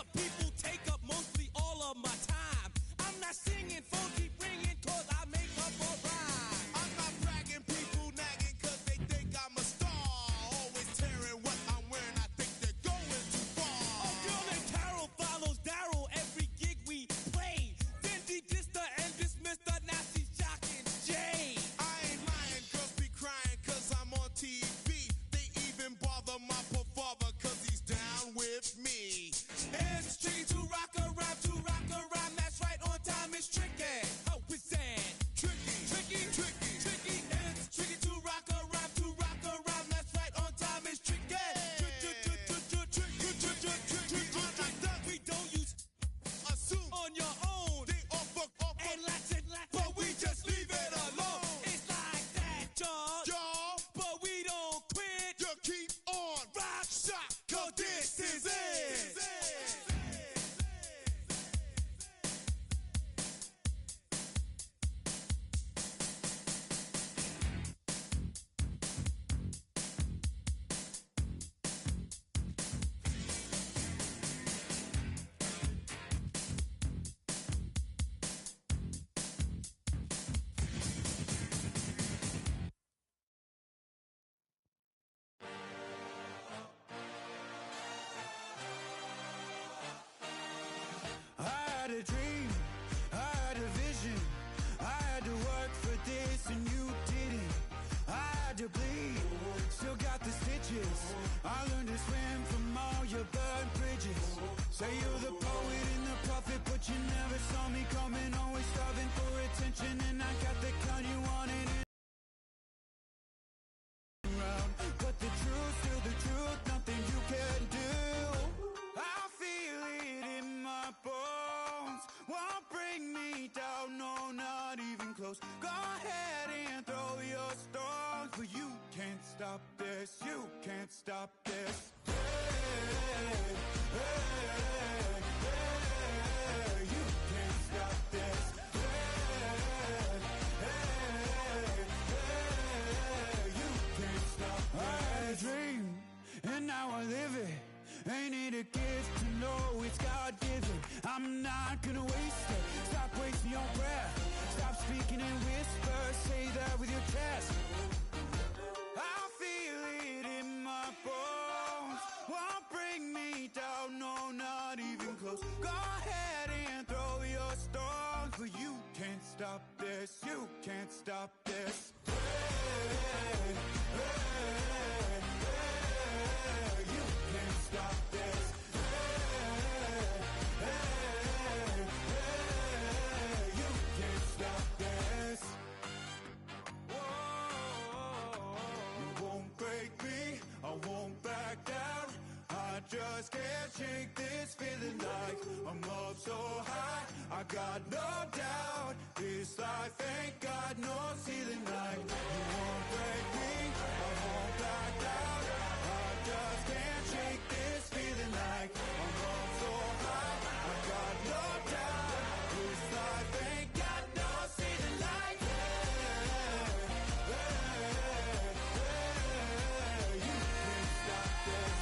up people take up mostly all of my time. I'm not singing, phone keep ringing, cause I make up a rhyme. I'm not bragging, people nagging, cause they think I'm a star. Always tearing what I'm wearing, I think they're going too far. Oh, girl named Carol follows Daryl every gig we play. Then de-dissed her and dismissed her, now she's shocking Jay. I ain't lying, girls be crying, cause I'm on TV. They even bother my poor father, cause he's down with me. It's tricky to rock a rhyme, that's right, on time it's tricky. How is that? Tricky, Tricky, tricky, tricky, it's tricky to rock a rhyme, that's right, on time it's tricky. We don't use assume on your own, they all fuck up, and lots and lots, but we just leave it alone. It's like that, y'all, Y'all, but we don't quit. you keep on Rock, shock, cause this is it. I had a dream, I had a vision. I had to work for this and you didn't. I had to bleed, still got the stitches. I learned to swim from all your burnt bridges. Say you're the poet and the prophet, but you never saw me coming. Always starving for attention, and I got the kind you wanted around. But the truth's still the truth, nothing you can do. I feel it in my bones, won't bring me down, no, not even close. Go ahead and throw your stones, but you can't stop this, you can't stop this. Hey, hey, hey, you can't stop this. Hey, hey, hey, you can't stop this. I had a dream, and now I live it. Ain't it a gift to know it's God-given? I'm not gonna waste it. Stop wasting your breath. Stop speaking in whispers. Say that with your chest. I feel it in my bones, won't bring me down, no, not even close. Go ahead and throw your stones, but you can't stop this, you can't stop this. Hey, hey, hey, you can't stop this. Hey, hey, hey, you can't stop this. Whoa, you won't break me, I won't back down. I just can't shake this feeling like I'm up so high. I got no doubt, this life ain't got no ceiling like. You won't break me, I won't back down. I just can't shake this feeling like I'm up so high. I got no doubt, this life ain't got no ceiling like. You can't stop this.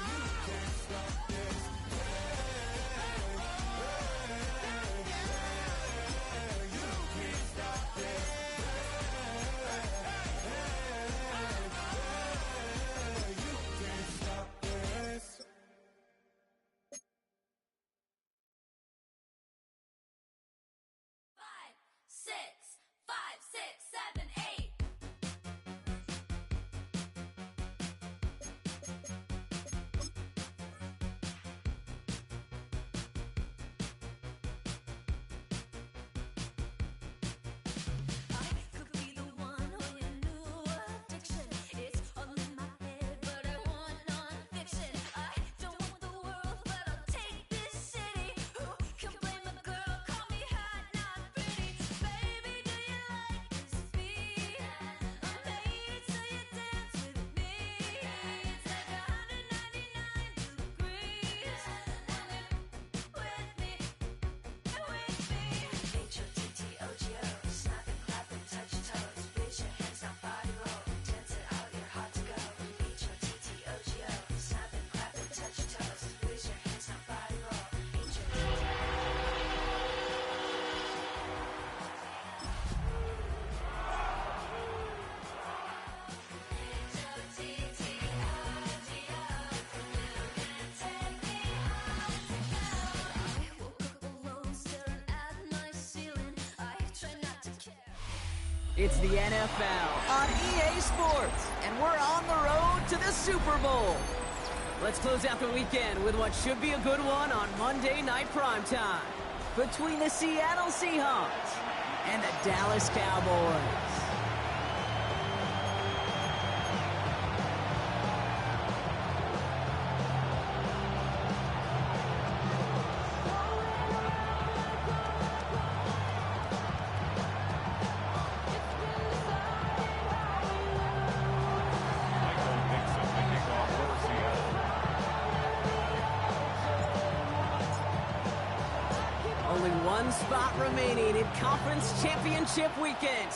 You can't stop this. It's the NFL on EA Sports, and we're on the road to the Super Bowl. Let's close out the weekend with what should be a good one on Monday Night Primetime between the Seattle Seahawks and the Dallas Cowboys. Only one spot remaining in Conference Championship Weekend.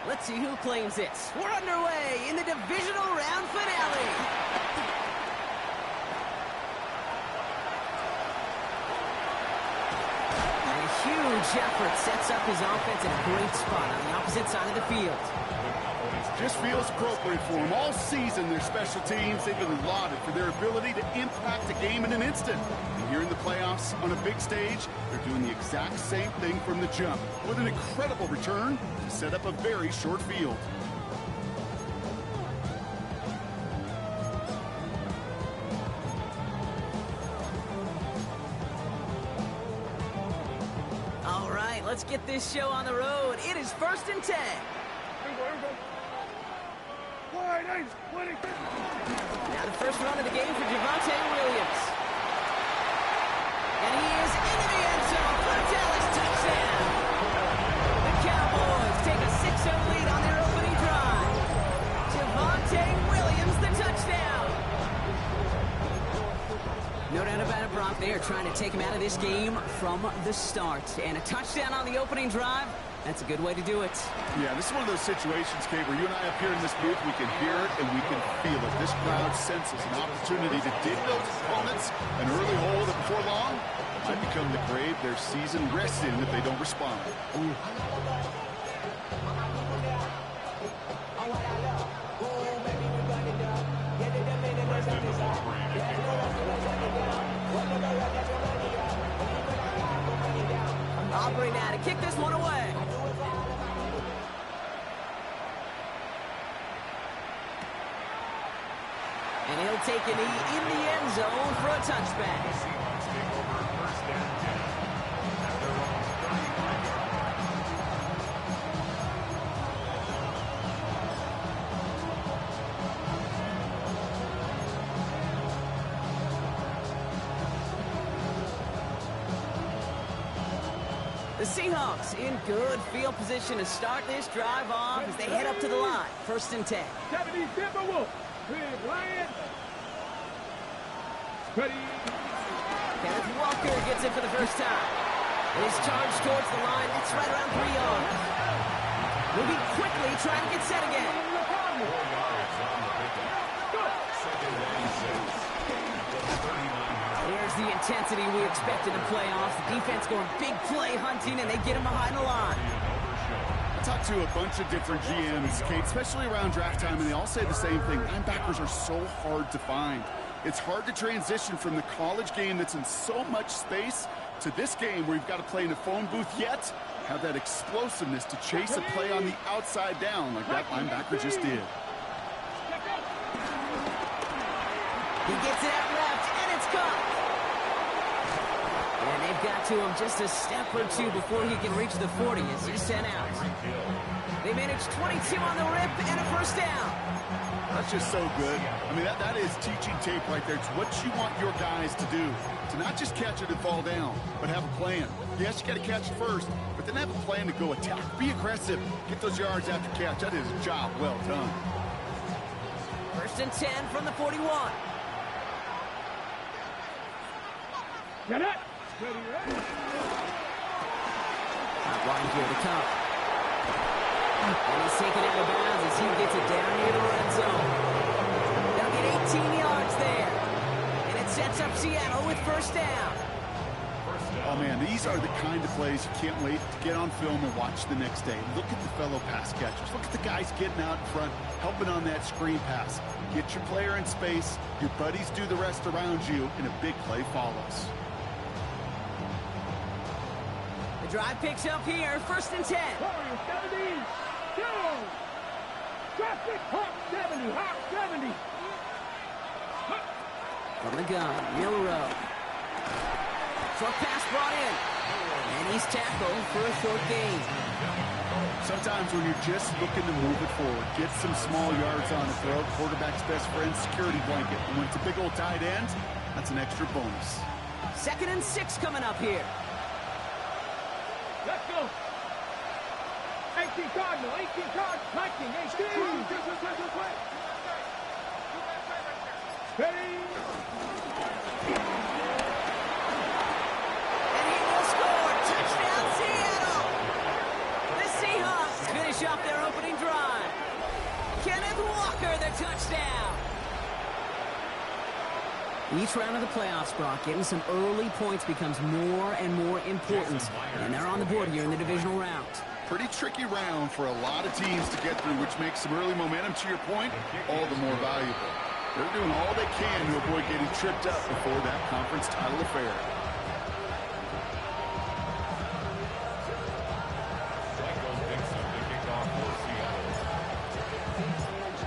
Let's see who claims it. We're underway in the divisional round finale. A huge effort sets up his offense in a great spot on the opposite side of the field. Just feels appropriate for them. All season, their special teams, they've been lauded for their ability to impact a game in an instant. And here in the playoffs, on a big stage, they're doing the exact same thing from the jump, with an incredible return to set up a very short field. All right, let's get this show on the road. It is 1st and 10. Now the first run of the game for Javonte Williams. And he is into the end zone for a Dallas touchdown. The Cowboys take a 6-0 lead on their opening drive. Javonte Williams, the touchdown. No doubt about it, Brock. They are trying to take him out of this game from the start. And a touchdown on the opening drive, that's a good way to do it. Yeah, this is one of those situations, Kate, where you and I up here in this booth, we can hear it and we can feel it. This crowd senses an opportunity to dig those opponents an early hole that before long might become the grave their season rests in if they don't respond. Ooh. Aubrey now to kick this one away. And he'll take a knee in the end zone for a touchback. The Seahawks in good field position to start this drive off as they head up to the line. 1st and 10. Kenneth Walker gets it for the first time. And his charge towards the line, that's right around 3 yards. Moving quickly, trying to get set again. There's the intensity we expect in the playoffs. The defense going big play hunting, and they get him behind the line. I talked to a bunch of different GMs, Kate, especially around draft time, and they all say the same thing. Linebackers are so hard to find. It's hard to transition from the college game that's in so much space to this game where you've got to play in a phone booth, yet have that explosiveness to chase a play on the outside down like that linebacker just did. He gets it out left, and it's caught. And they've got to him just a step or two before he can reach the 40 as he's sent out. They managed 22 on the rip and a first down. That's just so good. I mean, that is teaching tape right there. It's what you want your guys to do. To not just catch it and fall down, but have a plan. Yes, you got to catch it first, but then have a plan to go attack. Be aggressive. Get those yards after catch. That is a job well done. 1st and 10 from the 41. Get it! Line here to come. And he's taken out of bounds as he gets it down near the red zone. They'll get 18 yards there. And it sets up Seattle with first down. Oh, man, these are the kind of plays you can't wait to get on film and watch the next day. Look at the fellow pass catchers. Look at the guys getting out in front, helping on that screen pass. Get your player in space, your buddies do the rest around you, and a big play follows. The drive picks up here, 1st and 10. Traffic, Hawk 70, Hawk 70. From the gun, Milrow. Short pass brought in. And he's tackled for a short gain. Sometimes when you're just looking to move it forward, get some small yards on the throw, quarterback's best friend, security blanket. And when it's a big old tight end, that's an extra bonus. 2nd and 6 coming up here. Let's go. 18 Cardinal, 18 Cardinal, 19, 18. Ready? And he will score. Touchdown, Seattle. The Seahawks finish off their opening drive. Kenneth Walker, the touchdown. Each round of the playoffs, Brock, getting some early points becomes more and more important. And they're on the board here in the divisional round. Pretty tricky round for a lot of teams to get through, which makes some early momentum, to your point, all the more valuable. They're doing all they can to avoid getting tripped up before that conference title affair.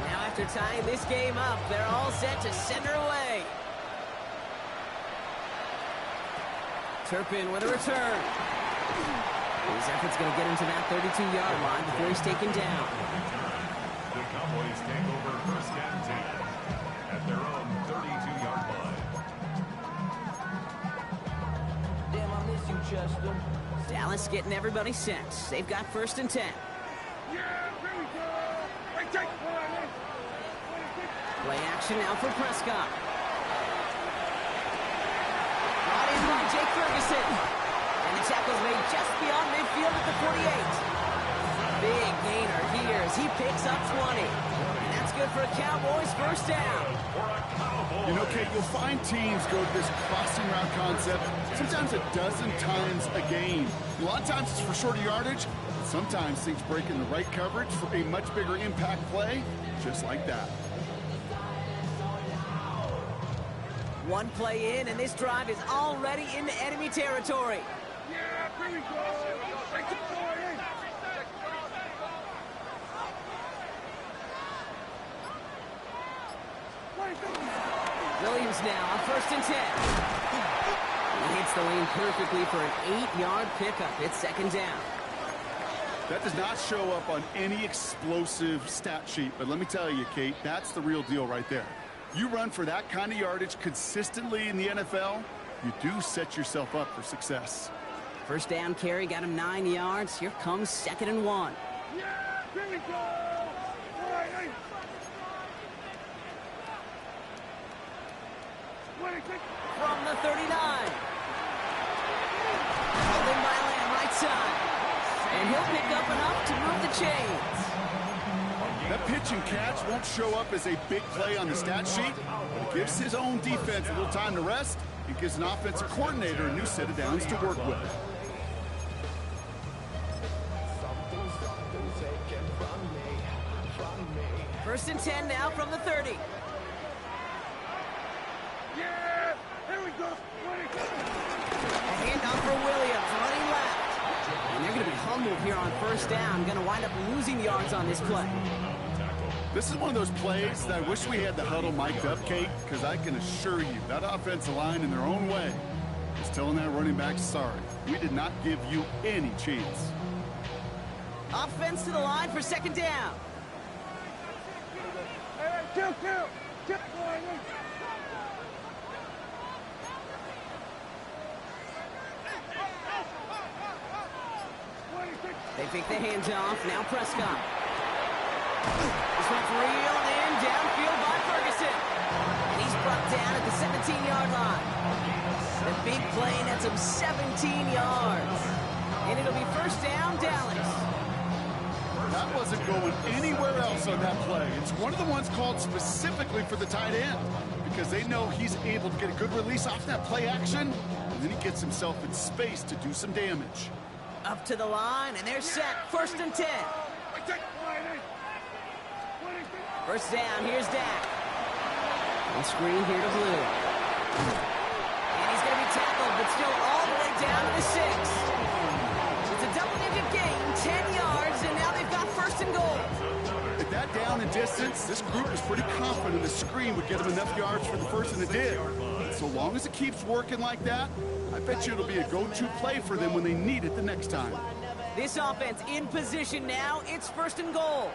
Now after tying this game up, they're all set to send her away. Turpin with a return. His effort's going to get him to that 32-yard line before he's taken down. The Cowboys take over 1st and 10 at their own 32-yard line. Damn, I miss you, Chester. Dallas getting everybody set. They've got 1st and 10. Yeah, here we go. Right, take one. Play action now for Prescott. Brought in by Jake Ferguson. And the tackle's made just beyond midfield at the 48. Big gainer here as he picks up 20. And that's good for a Cowboys 1st down. You know, Kate, you'll find teams go to this crossing route concept sometimes a dozen times a game. A lot of times it's for shorter yardage. Sometimes things break in the right coverage for a much bigger impact play, just like that. One play in, and this drive is already into enemy territory. Yeah, here we go. Right, take one. Williams now on 1st and 10. He hits the lane perfectly for an 8-yard pickup. It's 2nd down. That does not show up on any explosive stat sheet, but let me tell you, Kate, that's the real deal right there. You run for that kind of yardage consistently in the NFL, you do set yourself up for success. 1st down carry got him 9 yards. Here comes 2nd and 1. Yeah, here we go. Right. From the 39. Held in by Lamb, right side. And he'll pick up enough to move the chains. That pitch and catch won't show up as a big play on the stat sheet, but it gives his own defense a little time to rest. It gives an offensive coordinator a new set of downs to work with. First and 10 now from the 30. Yeah, here we go. A handoff for Williams, running left. And they're going to be humbled here on 1st down. Going to wind up losing yards on this play. This is one of those plays that I wish we had the huddle mic'd up, Kate, because I can assure you that offensive line in their own way is telling that running back, sorry, we did not give you any chance. Offense to the line for 2nd down. Kill. They pick the handoff. Now Prescott. This one's reeled in downfield by Ferguson. And he's brought down at the 17-yard line. The big play nets him 17 yards. And it'll be 1st down, Dallas. That wasn't going anywhere else on that play. It's one of the ones called specifically for the tight end because they know he's able to get a good release off that play action, and then he gets himself in space to do some damage. Up to the line, and they're set. 1st and 10. 1st down, here's Dak. On screen here to Blue. And he's going to be tackled, but still all the way down to the 6. It's a double-digit gain, 10 yards, and now they've got 1st and goal. down in distance. This group is pretty confident the screen would get them enough yards for the first and it did. So long as it keeps working like that, I bet you it'll be a go-to play for them when they need it the next time. This offense in position now. It's 1st and goal.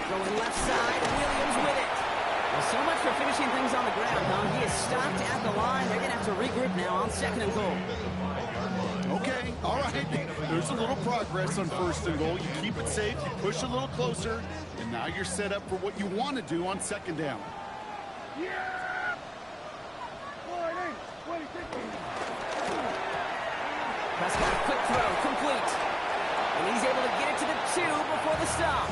Going left side, Williams with it. Well, so much for finishing things on the ground, huh? He is stopped at the line. They're going to have to regroup now on 2nd and goal. Okay, all right. There's a little progress on 1st and goal. You keep it safe, you push a little closer, and now you're set up for what you want to do on 2nd down. Prescott, quick throw, complete. And he's able to get it to the 2 before the stop.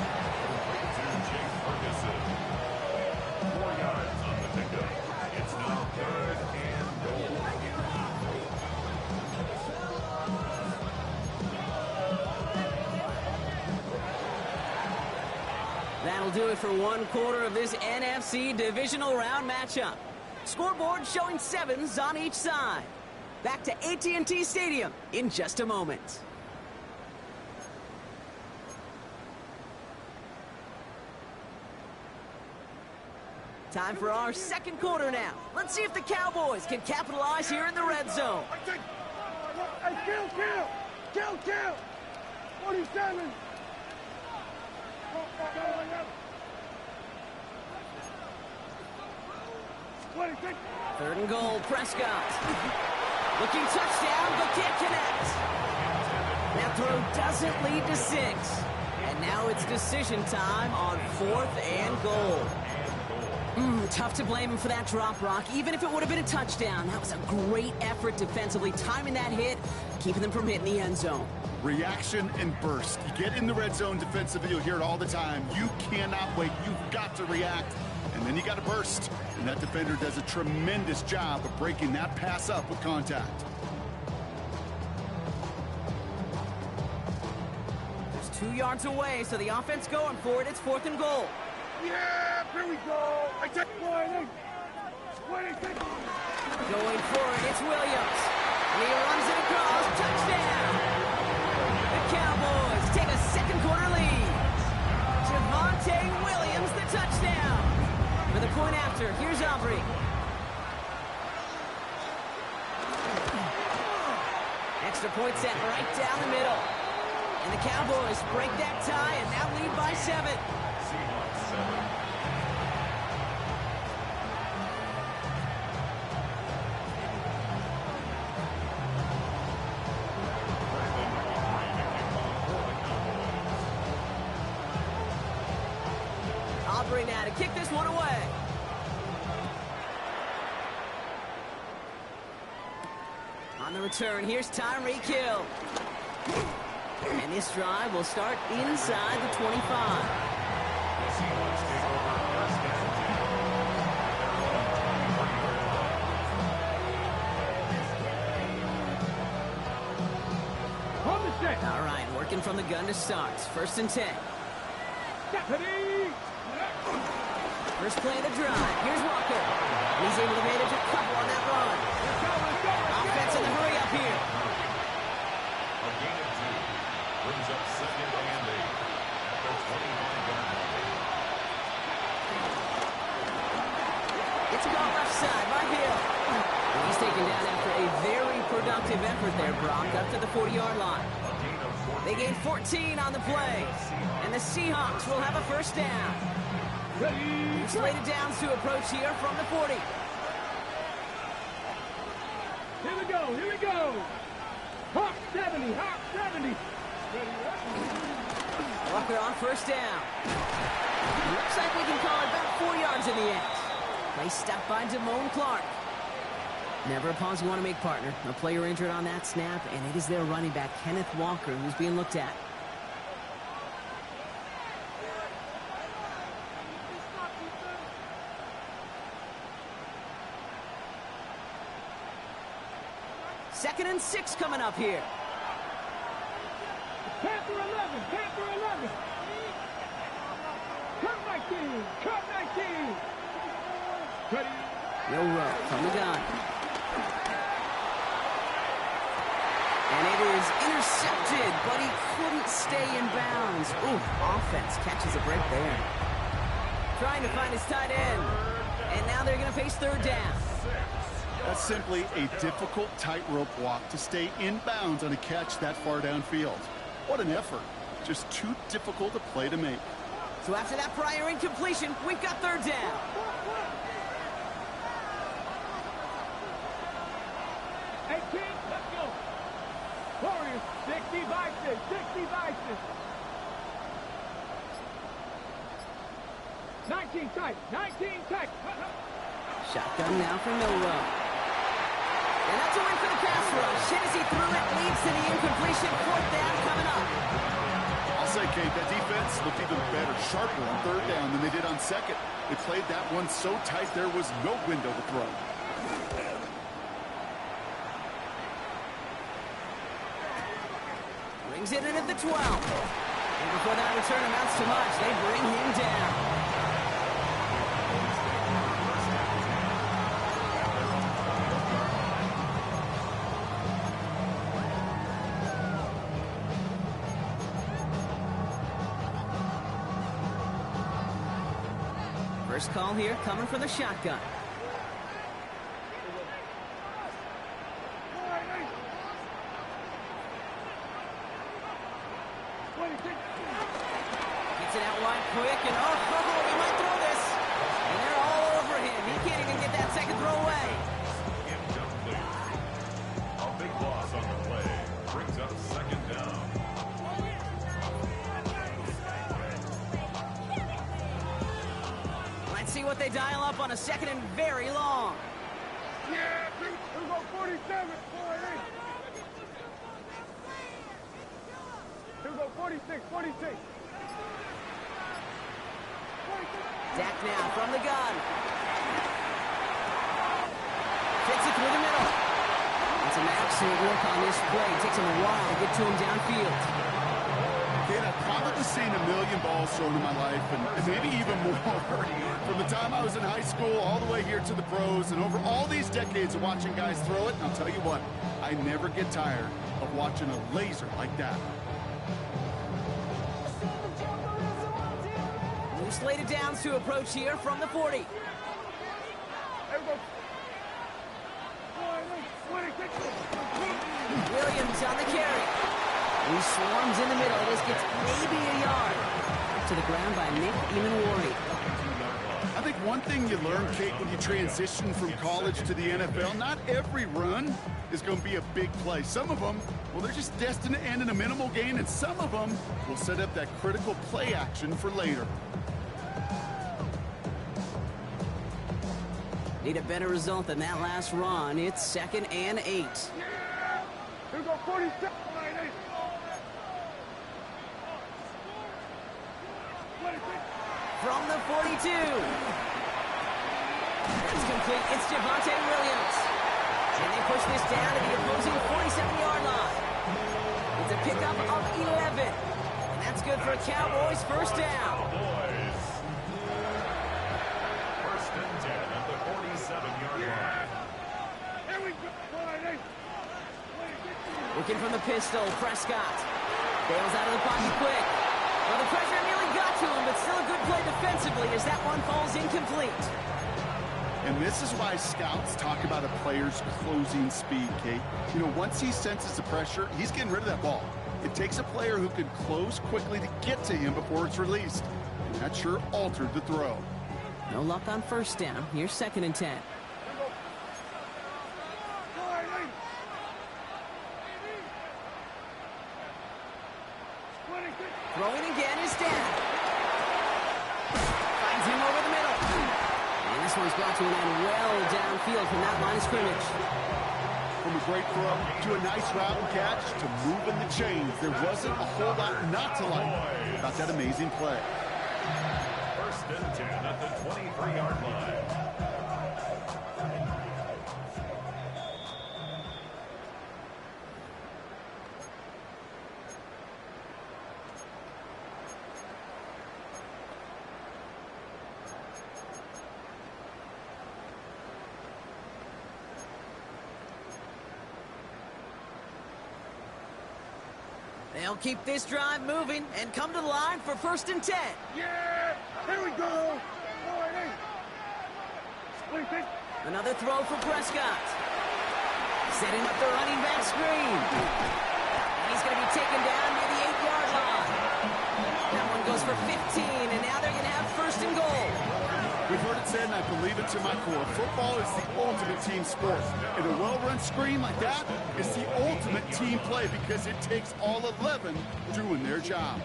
4 yards on the pickup. It's now 3rd and goal. That'll do it for 1/4 of this NFC divisional round matchup. Scoreboard showing 7s on each side. Back to AT&T Stadium in just a moment. Time for our 2nd quarter now. Let's see if the Cowboys can capitalize here in the red zone. Hey, kill! 47! 26! 3rd and goal, Prescott. Looking touchdown, but can't connect. That throw doesn't lead to 6. And now it's decision time on 4th and goal. Tough to blame him for that drop, Rock. Even if it would have been a touchdown, that was a great effort defensively, timing that hit, keeping them from hitting the end zone. Reaction and burst. You get in the red zone defensively, you'll hear it all the time. You cannot wait. You've got to react, and then you got to burst. And that defender does a tremendous job of breaking that pass up with contact. Just 2 yards away, so the offense going for it. It's 4th and goal. Yeah, here we go. I take 20. 26. Going for it, it's Williams. And he runs it across. Touchdown! The Cowboys take a 2nd quarter lead. Javonte Williams, the touchdown. For the point after, here's Aubrey. Extra point set right down the middle. And the Cowboys break that tie and now lead by 7. Seahawks 7. Aubrey now to kick this one away. On the return, here's Tyreek Hill. And this drive will start inside the 25. The Seahawks take over 1st and 10. Hold the set. All right, working from the gun to start. 1st and 10. Deputy. First play of the drive. Here's Walker. And he's able to manage a couple on that run. Offense in the hurry up here. A gain of 2 brings up 2nd and 8 at the 25-yard line. It's gone left side by Hill. And he's taken down after a very productive effort there, Brock, up to the 40-yard line. A gain of 14. They gain 14 on the play. And the Seahawks will have a 1st down. Slated downs to approach here from the 40. Here we go. Hawk 70. Walker on 1st down. Looks like we can call it about 4 yards in the end. Play stopped by Damone Clark. Never a pause you want to make, partner. A player injured on that snap, and it is their running back, Kenneth Walker, who's being looked at. Second and 6 coming up here. Panther 11. Cut 19. No row from the gun. And it is intercepted, but he couldn't stay in bounds. Ooh, offense catches a break there. Trying to find his tight end. And now they're going to face third down. That's simply a difficult tightrope walk to stay in bounds on a catch that far downfield. What an effort. Just too difficult a play to make. So after that prior incompletion, we've got third down. Hey, kids, let's go. Warriors, 60 vices, 60 vices. 19 tight, 19 tight. Shotgun now for Milrow. And that's a win for the pass rush. Hennessy threw it, leads to the incompletion. Fourth down coming up. I'll say, Kate, that defense looked even better, sharper on third down than they did on second. They played that one so tight there was no window to throw. Brings it in at the 12. And before that return amounts to much, they bring him down. First call here coming from the shotgun. Gets it out wide quick, and he might throw this. And they're all over him. He can't even get that second throw away. Incomplete. A big loss on the play. Brings up second down. Let's see what they dial up on a second and very long. Yeah, who go 47, 48. Who go 46, 46. Dak now from the gun. Takes it through the middle. And some absolute work on this play. It takes him a while to get to him downfield. Kate, I've probably seen a million balls thrown in my life, and maybe even more. From the time I was in high school all the way here to the pros, and over all these decades of watching guys throw it, and I'll tell you what, I never get tired of watching a laser like that. New slated downs to approach here from the 40. Williams on the carry. He swarms in the middle. This gets maybe a yard. To the ground by Nick Emanwari. I think one thing you learn, Kate, when you transition from college to the NFL, not every run is going to be a big play. Some of them, well, they're just destined to end in a minimal gain, and some of them will set up that critical play action for later. Need a better result than that last run. It's 2nd and 8. Who go 47, 48. From the 42. It's complete. It's Javonte Williams. And they push this down to the opposing 47-yard line. It's a pickup of 11. And that's good for a Cowboys first down. Cowboys. First and 10 at the 47-yard line. Here we go. 48. Looking from the pistol, Prescott. Bails out of the pocket quick. Well, the pressure nearly got to him, but still a good play defensively as that one falls incomplete. And this is why scouts talk about a player's closing speed, Kate. You know, once he senses the pressure, he's getting rid of that ball. It takes a player who can close quickly to get to him before it's released. And that sure altered the throw. No luck on first down. Here's 2nd and 10. Throwing again is Dan. Finds him over the middle. And this one's brought to an end well downfield from that line of scrimmage. From a great throw to a nice route and catch to moving the chains, there wasn't a whole lot not to like about that amazing play. First and 10 at the 23-yard line. They'll keep this drive moving and come to the line for 1st and 10. Yeah! Here we go! Another throw for Prescott. Setting up the running back screen. He's going to be taken down near the 8-yard line. That one goes for 15, and now they're going to have 1st and goal. We've heard it said, and I believe it to my core, football is the ultimate team sport. And a well-run screen like that is the ultimate team play because it takes all 11 doing their job.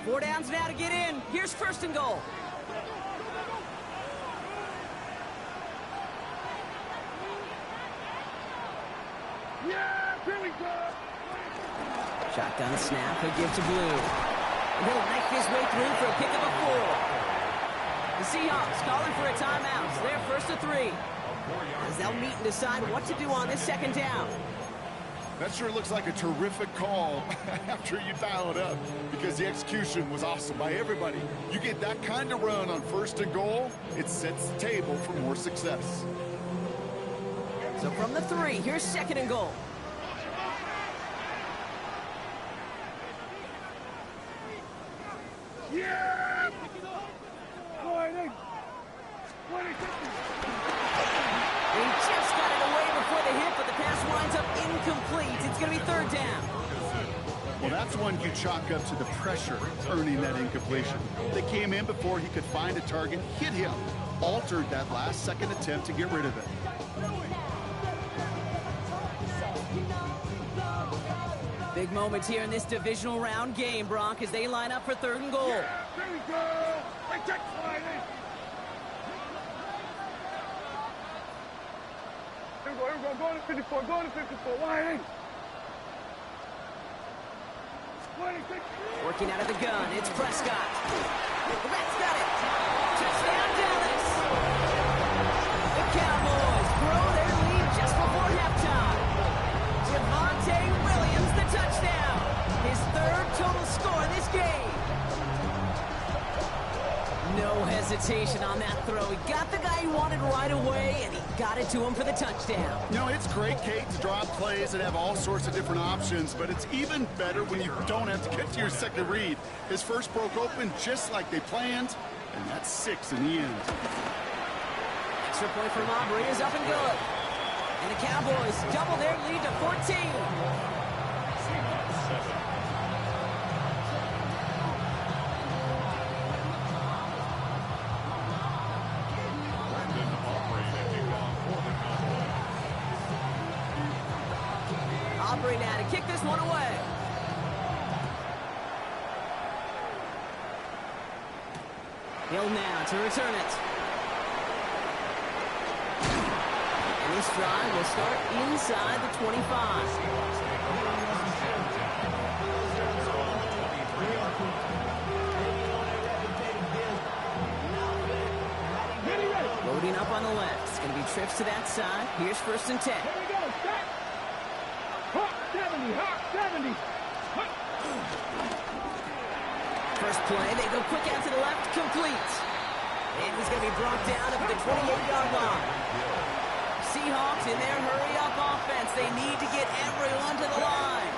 4 downs now to get in. Here's 1st and goal. Yeah! Here we go! Shotgun snap, he'll give to Blue. And he'll knife his way through for a pick of a 4. The Seahawks calling for a timeout. They're 1st and 3. As they'll meet and decide what to do on this 2nd down. That sure looks like a terrific call after you dial it up because the execution was awesome by everybody. You get that kind of run on 1st and goal, it sets the table for more success. So from the 3, here's 2nd and goal. Yeah! He just got it away before the hit, but the pass winds up incomplete. It's going to be 3rd down. Well, that's one you chalk up to the pressure earning that incompletion. They came in before he could find a target, hit him, altered that last-second attempt to get rid of it. Big moments here in this divisional round game, Brock, as they line up for 3rd and goal. Here we go! Here we go, going to 54, going to 54, wide. 26. Working out of the gun, it's Prescott. That's got it. Touchdown, Dallas. The Cowboys grow their lead just before halftime. Javonte Williams, the touchdown. His 3rd total score in this game. No hesitation on that throw. He got the guy he wanted right away, and he got it to him for the touchdown. You know, it's great, Kate, to drop plays and have all sorts of different options, but it's even better when you don't have to get to your second read. His first broke open just like they planned, and that's 6 in the end. Extra point from Aubrey is up and good. And the Cowboys double their lead to 14. Aubrey now to kick this one away. Hill now to return it. And this drive will start inside the 25. Loading up on the left. It's going to be trips to that side. Here's 1st and 10. Here we go, set. Hot 70, hot 70. First play, they go quick out to the left, complete. And he's going to be brought down at the 28-yard line. Seahawks in their hurry-up offense. They need to get everyone to the line.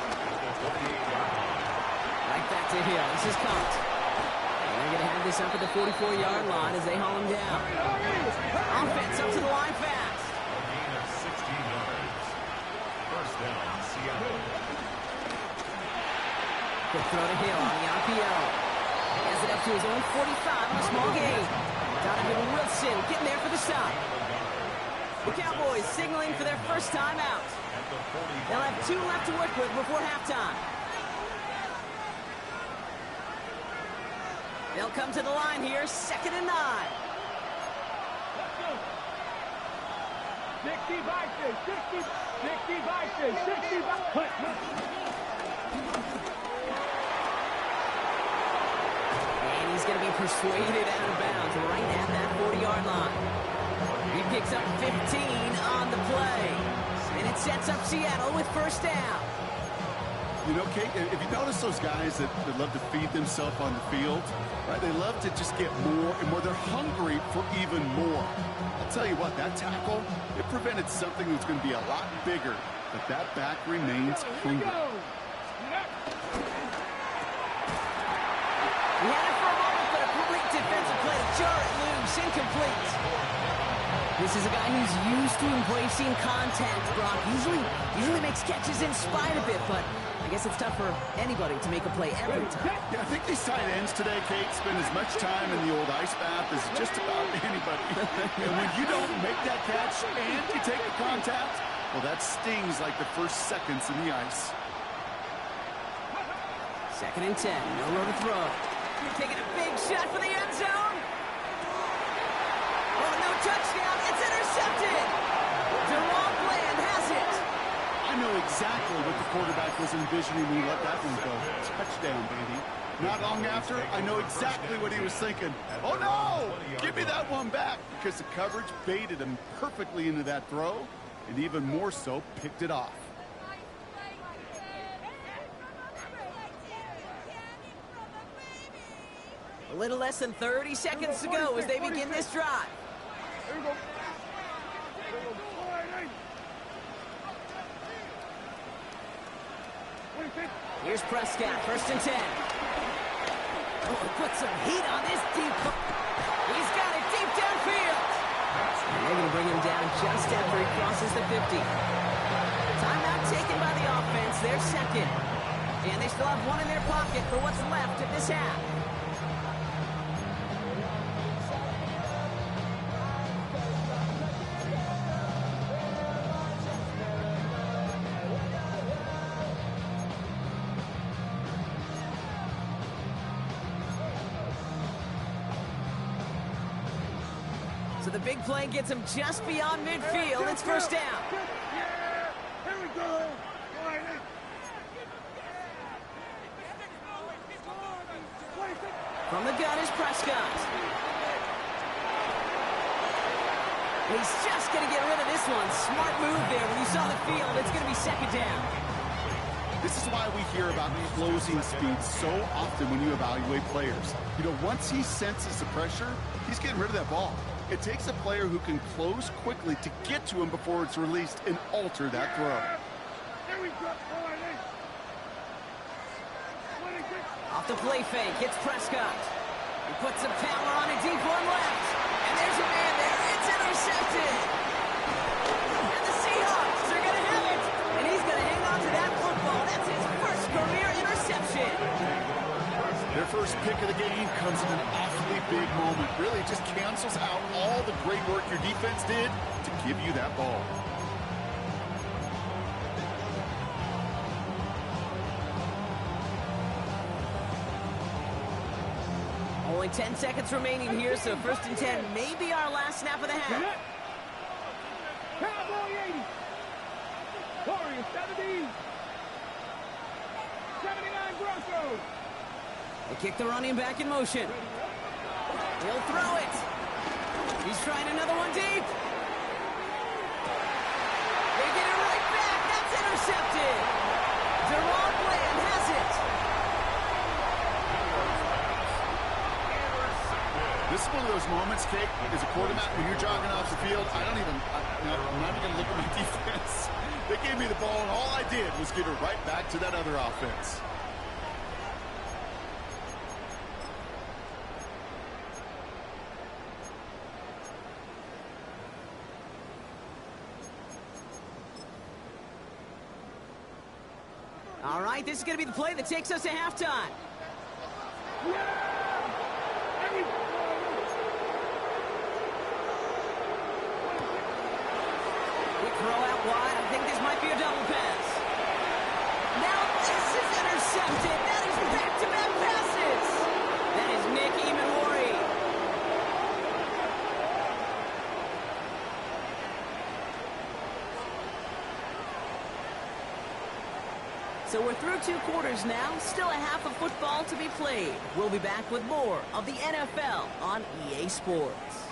Right back to Hill. This is caught. And they're going to have this up at the 44-yard line as they haul him down. Offense up to the line fast. A gain of 16 yards. 1st down, Seattle. Quick throw to Hill on the RPO. Has it up to his own 45 on a small gain. Donovan Wilson getting there for the stop. The Cowboys signaling for their first time out. They'll have 2 left to work with before halftime. They'll come to the line here, 2nd and 9. Let's go. 60 vices, 60 vices, 60 vices. And he's going to be persuaded out of bounds right at that 40-yard line. He picks up 15 on the play. And it sets up Seattle with 1st down. You know, Kate, if you notice those guys that love to feed themselves on the field, right? They love to just get more and more. They're hungry for even more. I'll tell you what, that tackle, it prevented something that's going to be a lot bigger, but that back remains hungry. pass incomplete. This is a guy who's used to embracing contact, Brock. Usually makes catches in spite of it, but I guess it's tough for anybody to make a play every time. Yeah, I think these tight ends today, Kate, spend as much time in the old ice bath as just about anybody. And when you don't make that catch and you take the contact, well, that stings like the first seconds in the ice. 2nd and 10, nowhere to throw. Taking a big shot for the end zone. Oh, no touchdown. It's intercepted. Deron Bland has it. I know exactly what the quarterback was envisioning when he let that one go. Touchdown, baby. Not long after, I know exactly what he was thinking. Oh, no! Give me that one back, because the coverage baited him perfectly into that throw, and even more so, picked it off. A little less than 30 seconds to go as they begin this drive. Here we go. Here's Prescott, 1st and 10. Oh, put some heat on this deep. He's got it deep downfield. And they're going to bring him down just after he crosses the 50. Timeout taken by the offense, their second. And they still have one in their pocket for what's left of this half. So the big play gets him just beyond midfield. It's 1st down. Yeah, here we go. From the gun is Prescott. He's just going to get rid of this one. Smart move there. When you saw the field, it's going to be 2nd down. This is why we hear about closing speed so often when you evaluate players. You know, once he senses the pressure, he's getting rid of that ball. It takes a player who can close quickly to get to him before it's released and alter that throw. Here we go. Off the play fake, it's Prescott. He puts some power on a deep one left. And there's a man there. It's intercepted. And the Seahawks are going to have it. And he's going to hang on to that football. That's his first career interception. Their first pick of the game comes in an awfully big moment. Really just cancels out all the great work your defense did to give you that ball. Only 10 seconds remaining here, so 1st and 10 may be our last snap of the half. Cowboy 80. Warriors 70. 79 Broncos. They kick the running back in motion. He'll throw it. He's trying another one deep. They get it right back. That's intercepted. Deron Bland has it. This is one of those moments, Kate, as a quarterback, when you're jogging off the field, I'm not even going to look at my defense. They gave me the ball, and all I did was give it right back to that other offense. All right, this is going to be the play that takes us to halftime. Quick throw out wide. I think this might be a double pass. Now this is intercepted. That is back-to-back passes. That is Nick Emanwari. So we're through 2 quarters now. Still a half of football to be played. We'll be back with more of the NFL on EA Sports.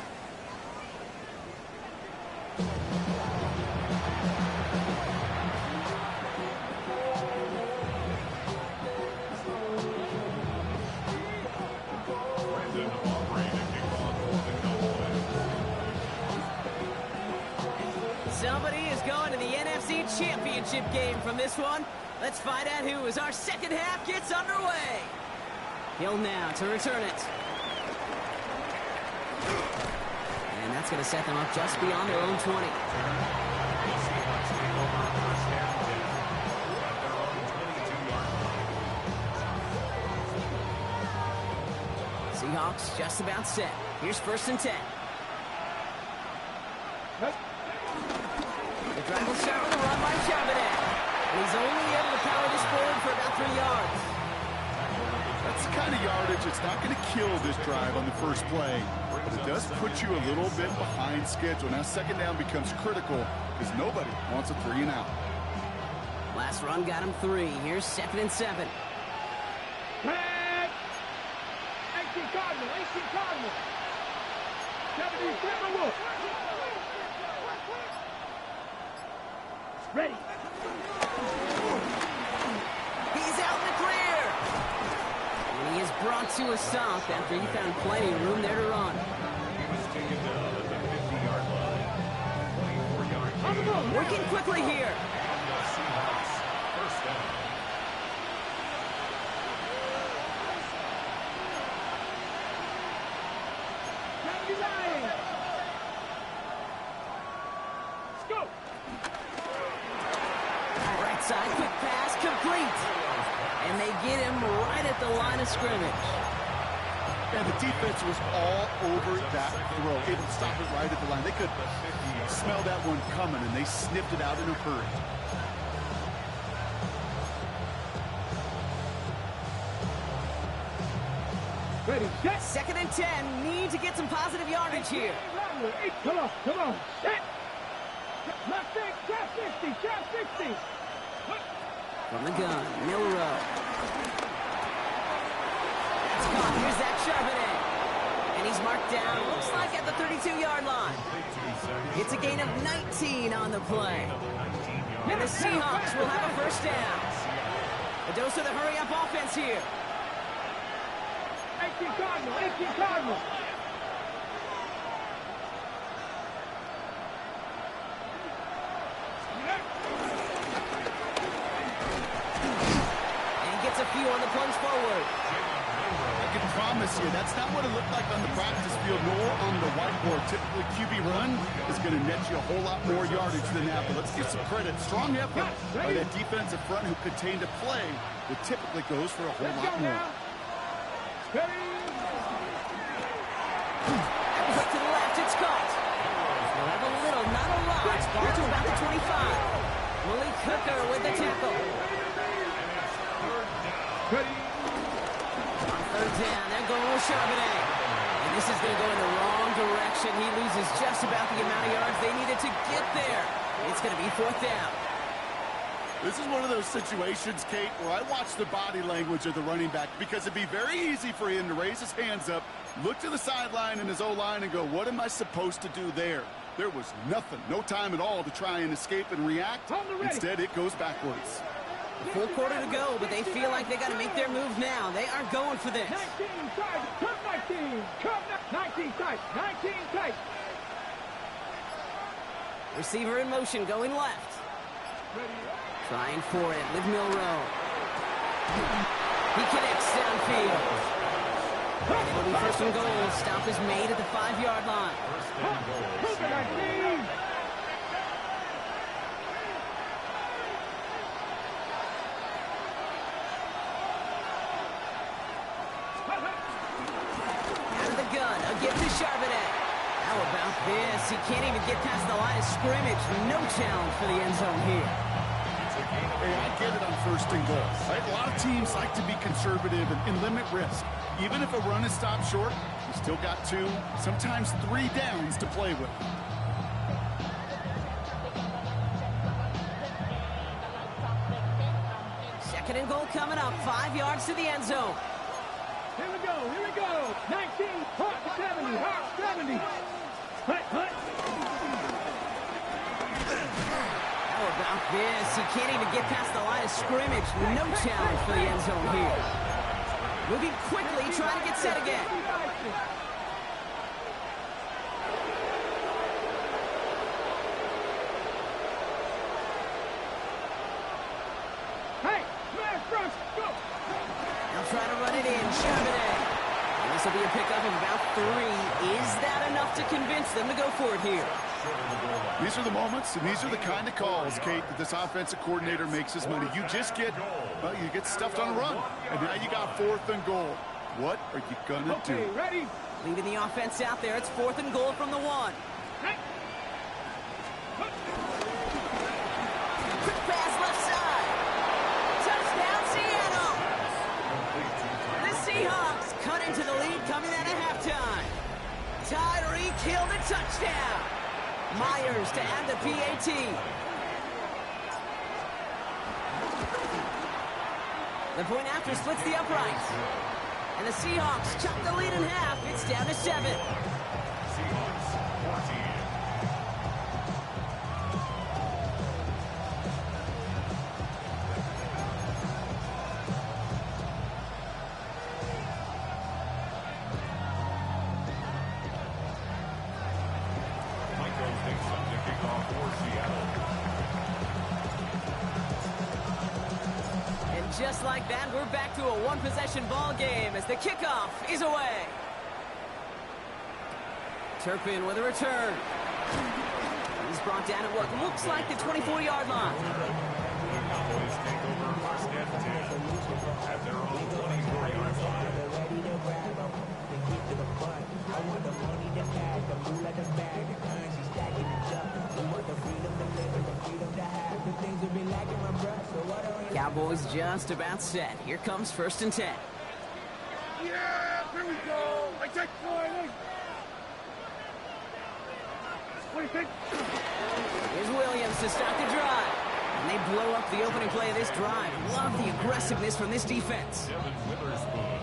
Somebody is going to the NFC Championship game from this one. Let's find out who as our second half gets underway. Hill now to return it. That's going to set them up just beyond their own 20. Seahawks just about set. Here's 1st and 10. The drive will start with a run by Charbonnet. And he's only able to power this forward for about 3 yards. That's the kind of yardage. It's not going to kill this drive on the first play, but it does put you a little bit behind schedule. Now 2nd down becomes critical because nobody wants a 3 and out. Last run got him 3. Here's 2nd and 7. 18 Cardinal, 18 Cardinal. 77 Wolf. Ready. He's out in the clear. And he is brought to a stop after he found plenty of room there to run. He was taken down at the 50-yard line. 24 yards. Working quickly here. The Seahawks, 1st down. Right side, quick pass, complete. And they get him right at the line of scrimmage. Yeah, the defense was all over that throw, able to stop it right at the line. They could smell that one coming, and they sniffed it out in a hurry. Ready, set. 2nd and 10. Need to get some positive yardage here. Come on, come on. Set. Left side, trap 60, trap 60. From the gun, Milrow. That's caught. Here's Zach Charbonnet. And he's marked down, looks like at the 32-yard line. It's a gain of 19 on the play. And the Seahawks will have a 1st down. A dose of the hurry-up offense here. 18 Cardinal, 18 Cardinal. A few on the plunge forward. I can promise you that's not what it looked like on the practice field nor on the whiteboard. Typically, QB run is going to net you a whole lot more yardage than that, but let's give some credit. Strong effort by that defensive front who contained a play that typically goes for a whole lot more. That was up to the left. It's caught. They'll have a little, not a lot. Ball to about the 25. Malik Hooker with the tackle. On 3rd down, they're going with Charbonnet. And this is going to go in the wrong direction. He loses just about the amount of yards they needed to get there. It's going to be 4th down. This is one of those situations, Kate, where I watch the body language of the running back because it'd be very easy for him to raise his hands up, look to the sideline and his O-line and go, what am I supposed to do there? There was nothing, no time at all to try and escape and react. Instead, it goes backwards. A full quarter to go, but they feel like they got to make their move now. They are going for this. 19 tight, come 19, come 19 tight, 19 tight. Receiver in motion, going left. Trying for it with Milrow. He connects downfield. And it'll be 1st and goal. Stop is made at the 5-yard line. 19. Get to Charbonnet. How about this? He can't even get past the line of scrimmage. No challenge for the end zone here. Hey, I get it on 1st and goal. Right? A lot of teams like to be conservative and limit risk. Even if a run is stopped short, you still got 2, sometimes 3 downs to play with. Second and goal coming up. 5 yards to the end zone. Here we go, here we go. 19, Hawk 70, Hawk 70. Hut, hut. How about this? He can't even get past the line of scrimmage. No challenge for the end zone here. Moving quickly, trying to get set again. Hey, smash rush, go. They'll try to run it in. Charbonnet. And this will be a pickup of about 3. Is that enough to convince them to go for it here? These are the moments, and these are the kind of calls, Kate, that this offensive coordinator makes his money. You just get, well, you get stuffed on a run, and now you got 4th and goal. What are you going to do? Ready? Leading the offense out there. It's 4th and goal from the 1. Quick pass left side. Touchdown, Seattle. The Seahawks cut into the lead coming out of halftime. Tyreek Hill the touchdown. Myers to add the PAT. The point after splits the uprights. And the Seahawks chop the lead in half. It's down to 7. Seahawks 14. Michael takes up the kickoff for Seattle. And just like that, we're back to a one-possession ball game as the kickoff is away. Turpin with a return. He's brought down at what looks like the 24-yard line. The Cowboys take over first and 10 at their own 24-yard line. Cowboys just about set. Here comes 1st and 10. Yeah, here we go. I take 26. Here's Williams to start the drive. And they blow up the opening play of this drive. Love the aggressiveness from this defense.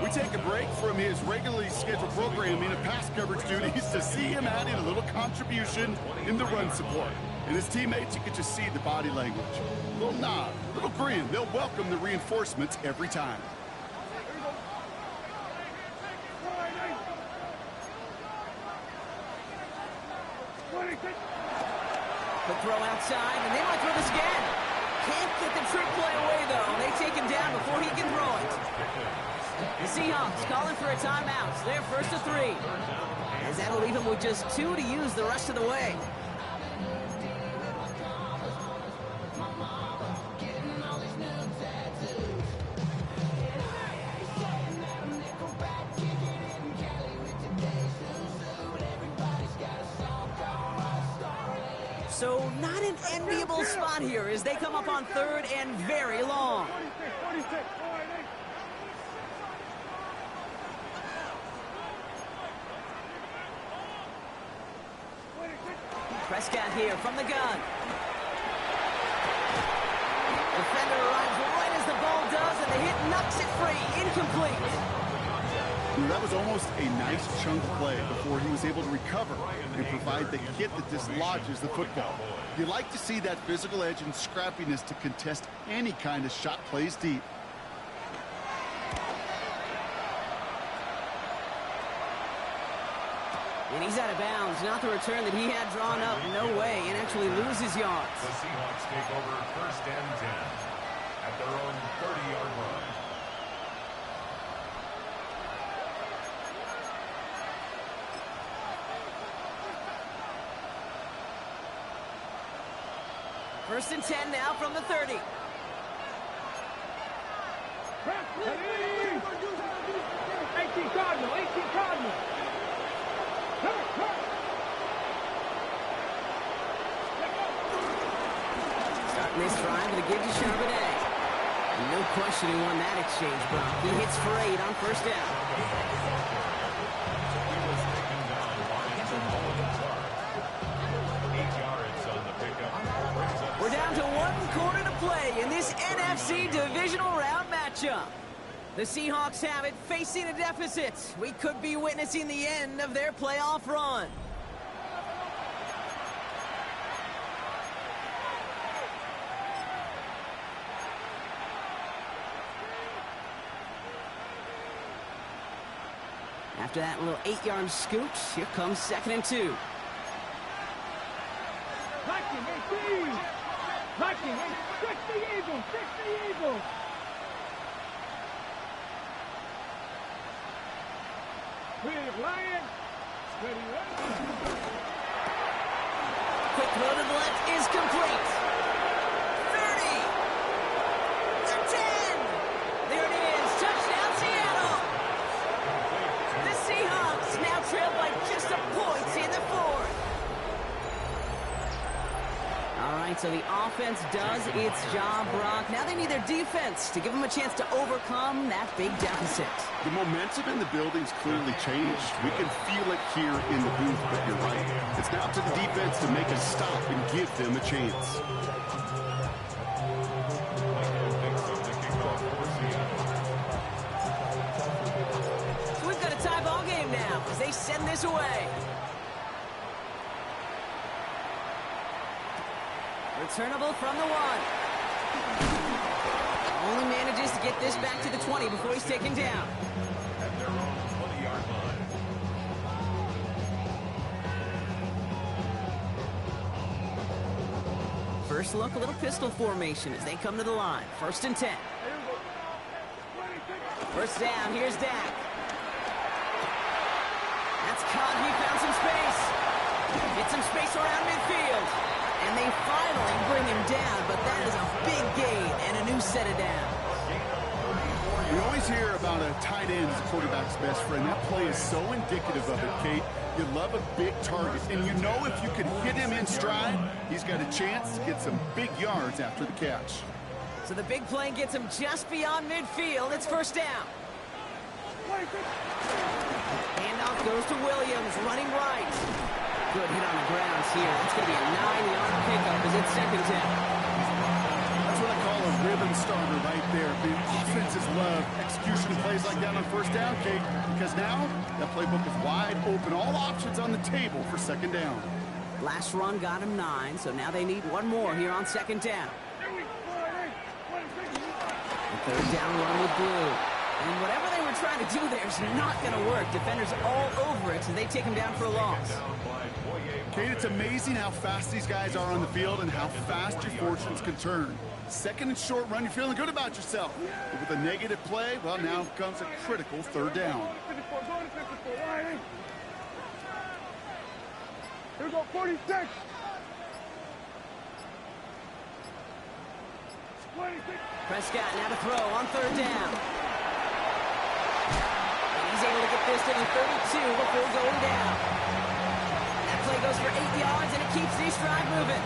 We take a break from his regularly scheduled programming and pass coverage duties to see him add in a little contribution in the run support. And his teammates, you can just see the body language. A little nod, a little grin. They'll welcome the reinforcements every time. The throw outside, and they might throw this again. Can't get the trick play away, though. They take him down before he can throw it. The Seahawks calling for a timeout. So they're 1st to 3. As that'll leave him with just 2 to use the rest of the way. So not an enviable spot here as they come up on 3rd and very long. 46. Prescott here from the gun. Defender arrives right as the ball does, and the hit knocks it free. Incomplete. That was almost a nice chunk play before he was able to recover and provide the hit that dislodges the football. You like to see that physical edge and scrappiness to contest any kind of shot plays deep. And he's out of bounds. Not the return that he had drawn up. No way. And actually loses yards. The Seahawks take over 1st and 10 at their own 30-yard line. First and 10 now from the 30. 18 Cardinal. 18 Cardinal. Starting this drive with a give to Charbonnet. No question who won that exchange, Brock. He hits for 8 on 1st down. He was taken down by Jamal Clark. 8 yards on the pickup. We're down to 1 quarter to play in this NFC divisional round matchup. The Seahawks have it, facing a deficit. We could be witnessing the end of their playoff run. After that little 8-yard scoot, here comes 2nd and 2. Viking, 18. Viking, 60 Eagles. 60 Eagles. Lion. Quick throw to the left is complete. 30. The 10. There it is. Touchdown, Seattle. The Seahawks now trail by just a point in the fourth. All right, so the offense does its job, Brock. Now they need their defense to give them a chance to overcome that big deficit. The momentum in the building's clearly changed. We can feel it here in the booth, but you're right. It's now to the defense to make a stop and give them a chance. So we've got a tie ball game now as they send this away. Returnable from the 1. Only manages to get this back to the 20 before he's taken down. At their own 20-yard line. First look, a little pistol formation as they come to the line. 1st and 10. First down, here's Dak. That's caught, he found some space. Get some space around midfield. And they finally bring him down, but that is a big gain and a new set of downs. We always hear about a tight end as a quarterback's best friend. That play is so indicative of it, Kate. You love a big target, and you know if you can hit him in stride, he's got a chance to get some big yards after the catch. So the big play gets him just beyond midfield. It's first down. Handoff goes to Williams, running right. Good hit on the ground here. That's going to be a 9-yard pickup as it's second down. That's what I call a rhythm starter right there. The offenses love execution plays like that on first down, Kate, because now that playbook is wide open. All options on the table for second down. Last run got him 9, so now they need one more here on second down. The third down run with Blue. And whatever they were trying to do there is not going to work. Defenders all over it, so they take him down for a loss. Kate, it's amazing how fast these guys are on the field and how fast your fortunes can turn. Second and short run, you're feeling good about yourself. But with a negative play, well, now comes a critical third down. Here we go, 46. 26. Prescott now to throw on third down. And he's able to get this to the 32 before going down. That play goes for 8 yards, and it keeps the stride moving.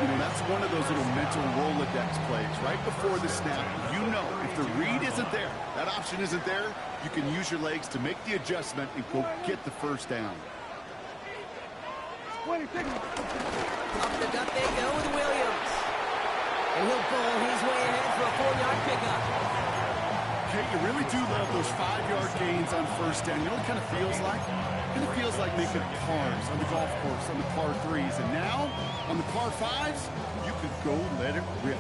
You know, that's one of those little mental Rolodex plays. Right before the snap, you know if the read isn't there, that option isn't there, you can use your legs to make the adjustment and go get the first down. 26. Up the gut they go with Williams. And he'll pull his way ahead for a 4-yard pickup. Okay, you really do love those 5-yard gains on first down. You know what it kind of feels like? It kind of feels like making pars on the golf course, on the par 3s. And now, on the par 5s, you could go let it rip.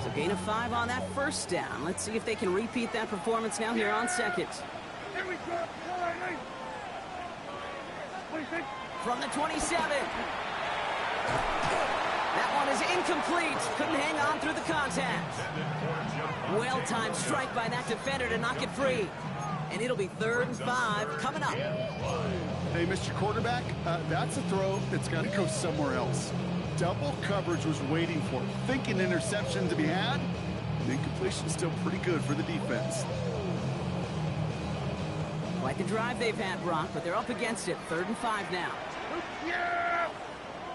So gain of 5 on that first down. Let's see if they can repeat that performance now here on second. Here we go. 26. From the 27. That one is incomplete. Couldn't hang on through the contact. Well-timed strike by that defender to knock it free. And it'll be 3rd and 5 coming up. Hey, Mr. Quarterback, that's a throw that's got to go somewhere else. Double coverage was waiting for it. Thinking interception to be had. And incompletion's still pretty good for the defense. Quite the drive they've had, Brock, but they're up against it. 3rd and 5 now. Yeah!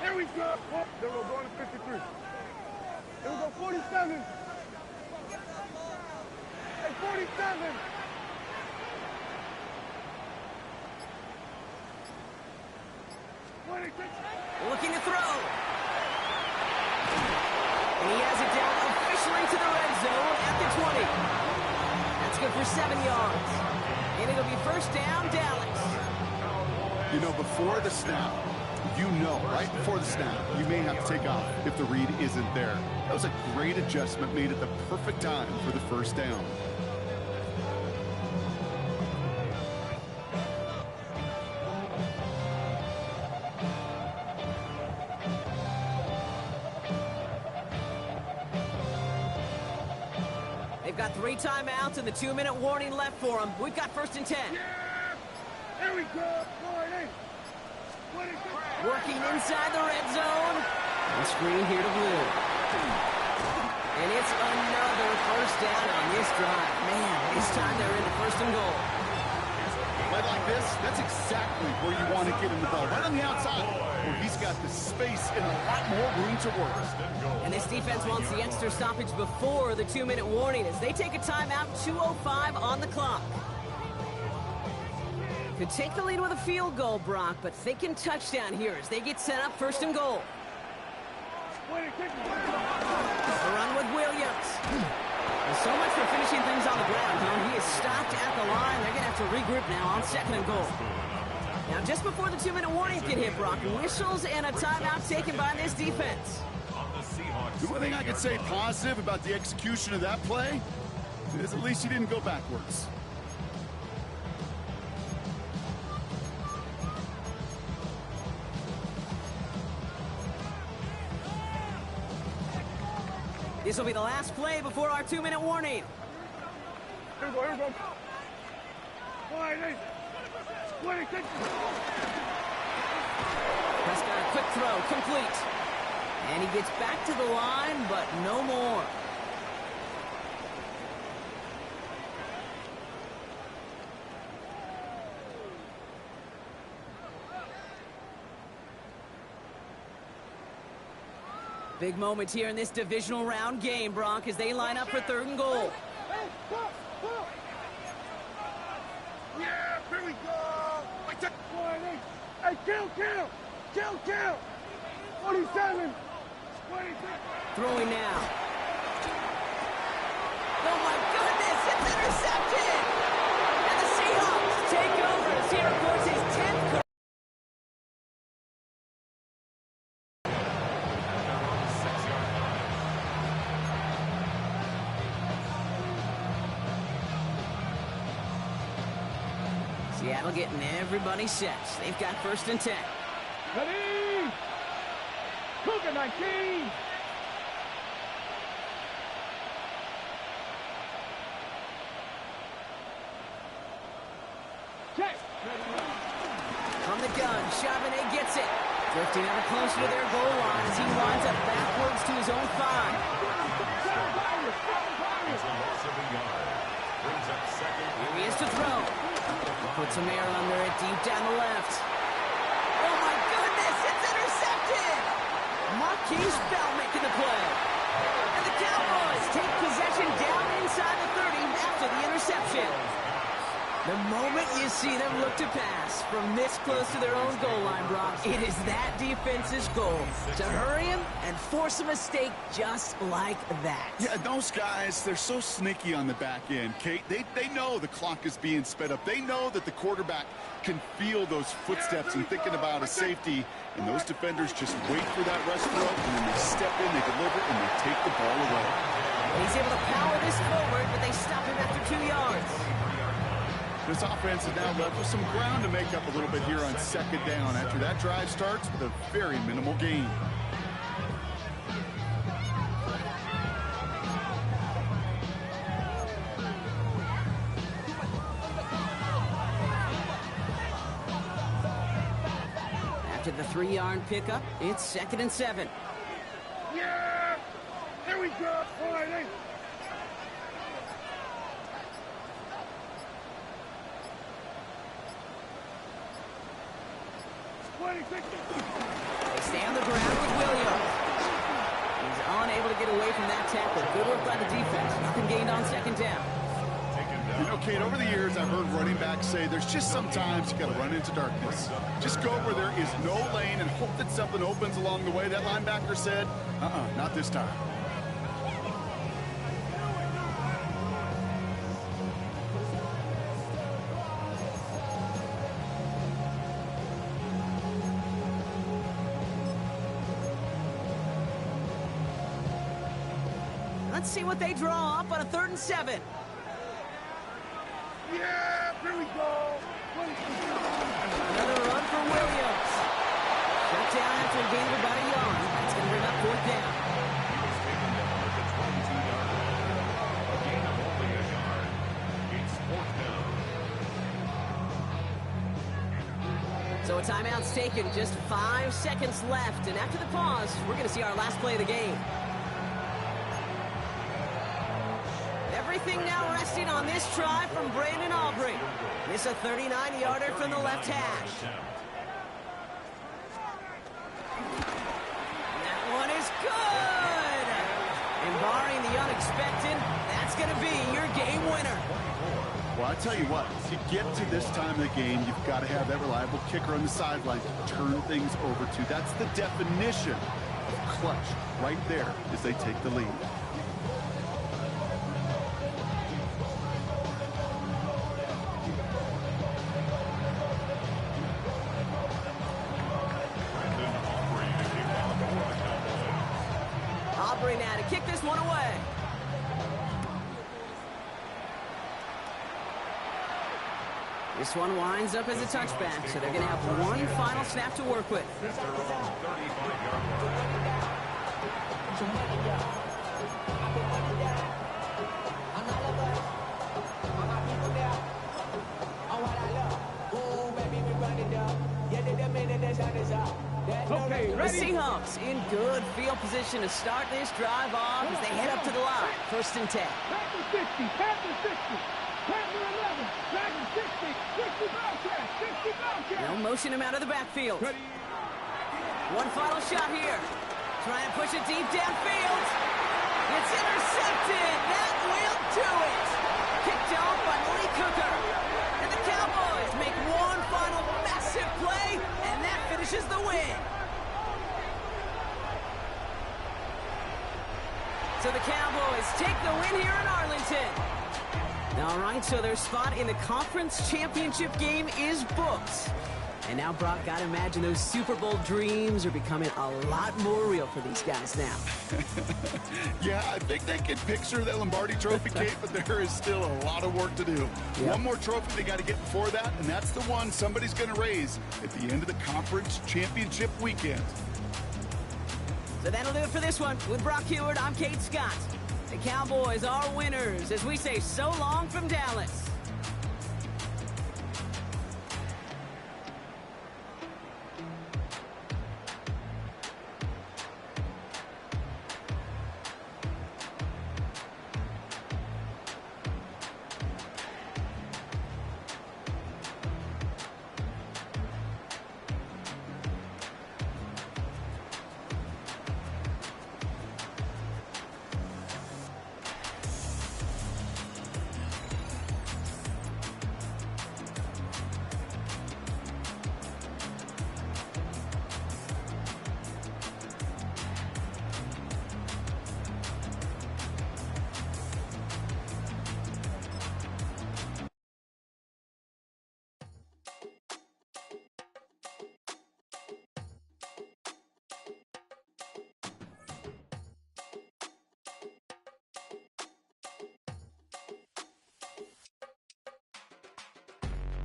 Here we go. Oh, there we go, going to 53. Here we go, 47. Hey, 47. Looking to throw. And he has it down officially to the red zone at the 20. That's good for 7 yards. And it'll be first down, Dallas. You know, before the snap, you know, right before the snap, you may have to take off if the read isn't there. That was a great adjustment made at the perfect time for the first down. They've They've got 3 timeouts and the 2-minute warning left for them. We've got 1st and 10. There we go. Working inside the red zone. And screen here to Blue. And it's another 1st down on this drive. Man, this time they're in the 1st and goal. Play like this, that's exactly where you want to get him the ball. Right on the outside, where he's got the space and a lot more room to work. And this defense wants the extra stoppage before the 2-minute warning as they take a timeout, 2:05 on the clock. Could take the lead with a field goal, Brock, but thinking touchdown here as they get set up 1st and goal. The run with Williams. Well, so much for finishing things on the ground, huh? He is stopped at the line. They're going to have to regroup now on 2nd and goal. Now, just before the 2-minute warning can hit, Brock, whistles and a timeout taken by this defense. The one thing I could say positive about the execution of that play is at least he didn't go backwards. This will be the last play before our 2-minute warning. Here we go. Prescott, a quick throw, complete. And he gets back to the line, but no more. Big moment here in this divisional round game, Brock, as they line up for 3rd and goal. Yeah, here we go. Hey, kill. 47. 26. Throwing now. Oh my goodness, it's intercepted! And the Seahawks take over as he records his 10th career. Seattle getting everybody set. They've got 1st and 10. Ready? Cougar 19. Check. From the gun, Charbonnet gets it. Drifting ever closer to their goal line as he winds up backwards to his own 5. Here he is to throw. Puts some air under it, deep down the left. Oh my goodness, it's intercepted! Marquise Bell making the play. And the Cowboys take possession down inside the 30 after the interception. The moment you see them look to pass from this close to their own goal line, Brock, it is that defense's goal to hurry him and force a mistake just like that. Yeah, those guys, they're so sneaky on the back end, Kate. They know the clock is being sped up. They know that the quarterback can feel those footsteps and thinking about a safety, and those defenders just wait for that rush throw, and then they step in, they deliver, and they take the ball away. He's able to power this forward, but they stop him after 2 yards. This offense is now left with some ground to make up a little bit here on 2nd down after that drive starts with a very minimal gain. After the 3-yard pickup, it's 2nd and 7. Yeah. Here we go. All right, hey. They stay on the ground with Williams. He's unable to get away from that tackle. Good work by the defense. Nothing gained on 2nd down. You know, Kate, over the years, I've heard running backs say there's just sometimes you got to run into darkness. Just go where there is no lane and hope that something opens along the way. That linebacker said, not this time. Let's see what they draw up on a 3rd and 7. Yeah, here we go. Another run for Williams. Shut down after a gain of about a yard. That's going to bring up 4th down. He was taken down at the 22-yard line. A gain of Timeout's taken, just 5 seconds left, and after the pause, we're going to see our last play of the game. Everything now resting on this try from Brandon Aubrey. This a 39-yarder from the left hash. That one is good! And barring the unexpected, that's going to be your game winner. Well, I tell you what, to get to this time of the game, you've got to have that reliable kicker on the sideline to turn things over to. That's the definition of clutch right there as they take the lead. Aubrey now to kick this one away. This one winds up as a touchback, so they're going to have one final snap to work with. Okay, The ready? Seahawks in good field position to start this drive off as they head up to the line. 1st and 10. Pass and 60, pass and 60, pass and 11, pass and 60, 60 Bobcats, 60 Bobcats. They'll motion him out of the backfield. Ready? One final shot here. Trying to push it deep downfield. It's intercepted. That will do it. Kicked off by Malik Cooker. And the Cowboys make one final massive play, and that finishes the win. So the Cowboys take the win here in Arlington. All right, so their spot in the conference championship game is booked. And now, Brock, gotta imagine those Super Bowl dreams are becoming a lot more real for these guys now. Yeah, I think they can picture that Lombardi Trophy, Kate, but there is still a lot of work to do. Yep. One more trophy they got to get before that, and that's the one somebody's going to raise at the end of the conference championship weekend. So that'll do it for this one. With Brock Heward, I'm Kate Scott. The Cowboys are winners as we say so long from Dallas.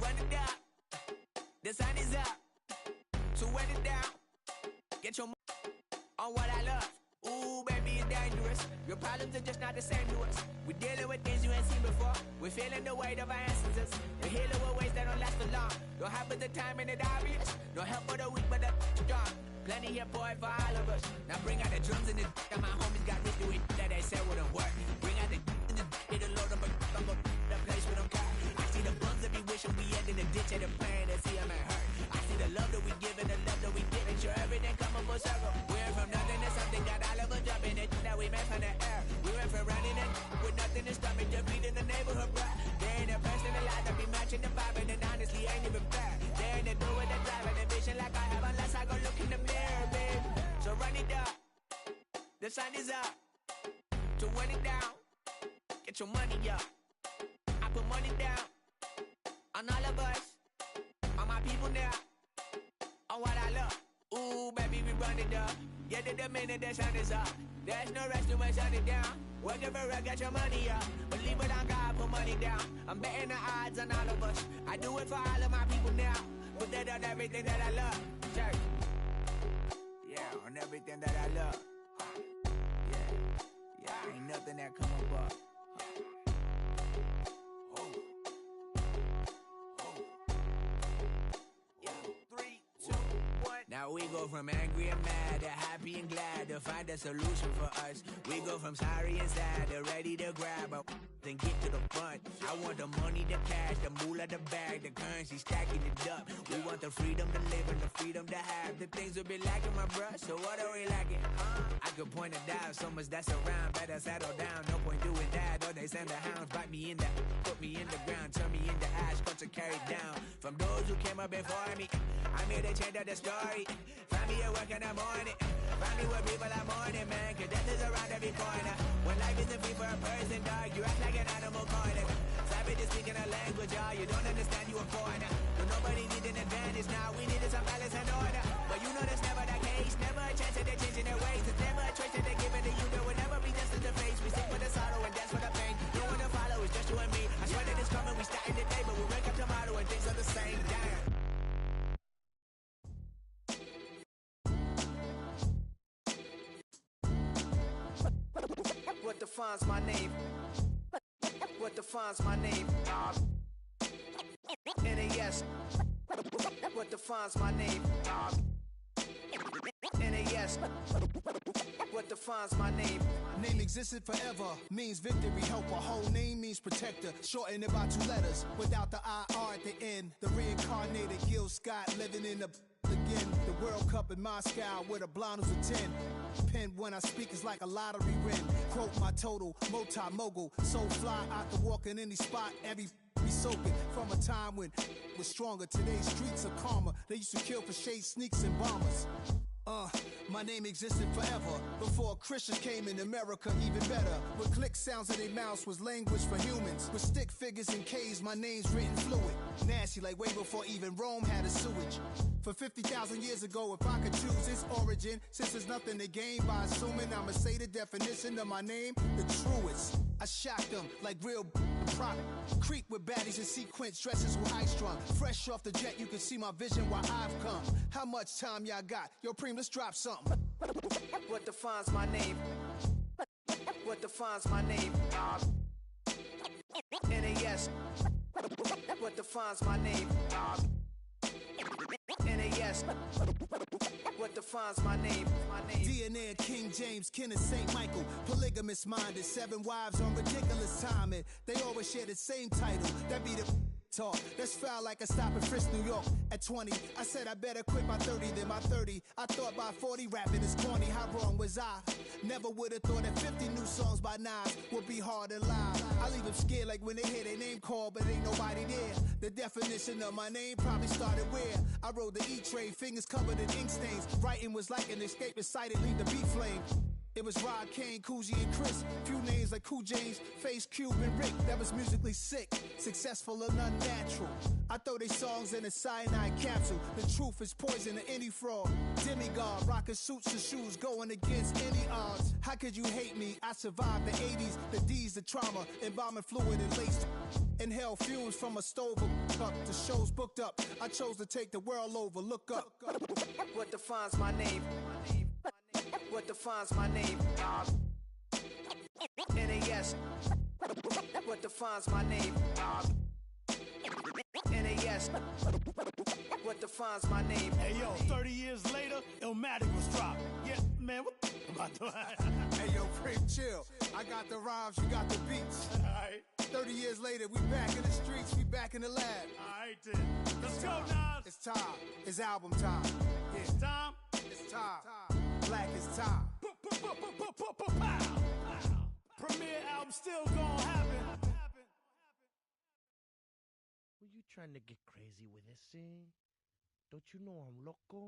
Run it down. The sun is up. So run it down. Get your on what I love. Ooh, baby, it's dangerous. Your problems are just not the same to us. We're dealing with things you ain't seen before. We're feeling the weight of our ancestors. We're healing with ways that don't last for long. Don't have the time and it obvious. No help for the weak, but the strong. Plenty here, boy, for all of us. Now bring out the drums and the and my homies got rich doing that they said wouldn't work. Bring out the and the it'll load up the place with them cars. I see the bums that be wishing we end in the ditch and the pain that see them ain't hurt. I see the love that we give and the love that we give. Make sure everything come up full circle. We went from nothing to something, got all of us jumping it that we made from the air. We went from running it with nothing to stop it, just beating the neighborhood, bruh. There ain't a person alive that be matching the vibe, and honestly ain't even fair. There ain't a do with the drive and the vision like I have unless I go look in the mirror, babe. So run it up, the sun is up. To run it down, get your money up. I put money down on all of us, on my people now, on what I love. Ooh, baby, we run it up. Yeah, the minute the sun is up. There's no rest when shut it down. Working for real, get your money up. Believe it on God, put money down. I'm betting the odds on all of us. I do it for all of my people now. Put that on everything that I love. Church. Yeah, on everything that I love. Yeah, ain't nothing that come up. Oh. Yeah, 3, go from angry and mad to happy and glad to find a solution for us. We go from sorry and sad to ready to grab a then get to the front. I want the money, the cash, the moolah, the bag, the currency, stacking it up. We want the freedom to live and the freedom to have the things we be lacking, my bruh. So what are we lacking? I could point it out, so much that's around. Better settle down, no point doing that. Or they send the hounds, bite me in the, put me in the ground, turn me into ash, cut to carry down. From those who came up before me, I'm here to change up the story. Find me at work in the morning, find me where people are mourning, man. Cause death is around every corner. When life isn't free for a person, dog, you act like an animal corner. Savage is speaking a language, y'all, you don't understand, you a foreigner. But nobody needs an advantage now, we needed some balance and order. But you know that's never the case, never a chance that they're changing their ways. It's never a choice that they're giving to you, there will never be justice to face. We sing for the sorrow and dance for the pain. No one to follow, it's just you and me. I swear that it's coming, we starting today, but we'll wake up tomorrow and things are the same. Damn. What defines my name? What defines my name? NAS. What defines my name? NAS. What defines my name? Name existed forever, means victory, helper. Whole name means protector, shortened it by 2 letters. Without the IR at the end, the reincarnated Gil Scott living in the again. The World Cup in Moscow with a blind who's a 10. Pen when I speak is like a lottery win. Quote my total, multi-mogul. So fly out to walk in any spot, every be soaking from a time when was stronger. Today's streets are calmer. They used to kill for shade sneaks and bombers. My name existed forever. Before Christians came in America, even better. With click sounds in their mouths was language for humans. With stick figures and K's, my name's written fluid. Nasty like way before even Rome had a sewage. For 50,000 years ago, if I could choose its origin, since there's nothing to gain by assuming, I'ma say the definition of my name, the truest. I shocked them like real product. Creep with baddies in sequence, dresses with high strung. Fresh off the jet, you can see my vision while I've come. How much time y'all got? Yo, Preem, let's drop something. What defines my name? What defines my name? NAS. What defines my name? NAS. What defines my name? DNA of King James, kin of St. Michael. Polygamous minded, 7 wives on ridiculous timing. They always share the same title. That be the talk. That's foul like a stop in Frisk, New York. At 20, I said I better quit by 30 than my 30. I thought by 40 rapping is corny. How wrong was I? Never would have thought that 50 new songs by Nas would be hard to lie. I leave them scared like when they hear their name called, but ain't nobody there. The definition of my name probably started where I rode the E-train, fingers covered in ink stains. Writing was like an escape inside, leave the beat flame. It was Rod Kane, Coogee, and Chris. Few names like Cool James, Face, Cube, and Rick. That was musically sick, successful and unnatural. I throw they songs in a cyanide capsule. The truth is poison to any fraud. Demigod, rocking suits and shoes, going against any odds. How could you hate me? I survived the 80s, the D's, the trauma, embalming fluid and laced. Inhale fumes from a stove up. The show's booked up. I chose to take the world over. Look up. What defines my name? What defines my name? NAS. What defines my name? NAS. What defines my name? Hey yo, 30 years later, Illmatic was dropped. Yeah, man, what about that? Hey yo, Preem, chill. I got the rhymes, you got the beats. Alright. 30 years later, we back in the streets, we back in the lab. Alright then. Let's go, Nas. It's time. It's album time. Yeah. It's time. It's time. Black is time. Premiere album still gonna happen. Were you trying to get crazy with this thing? Don't you know I'm loco?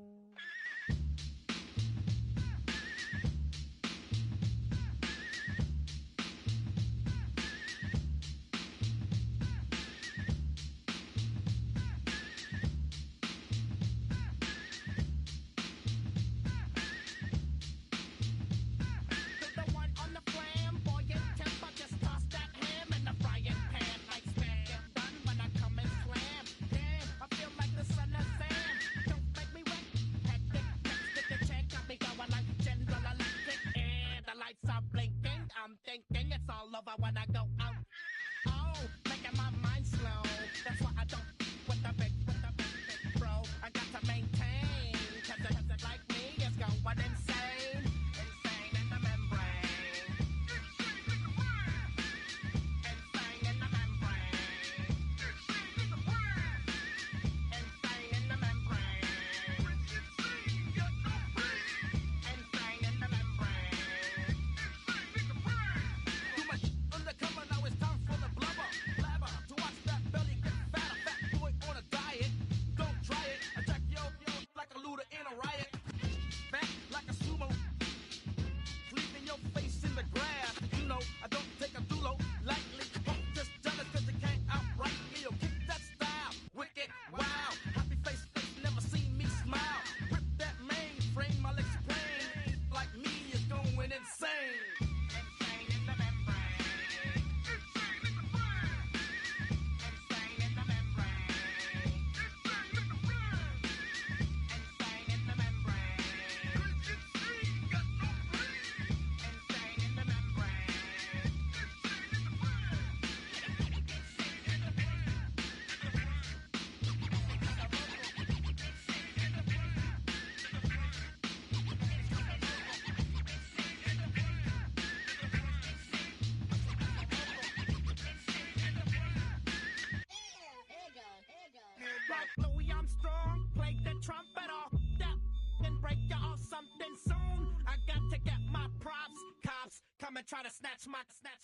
try to snatch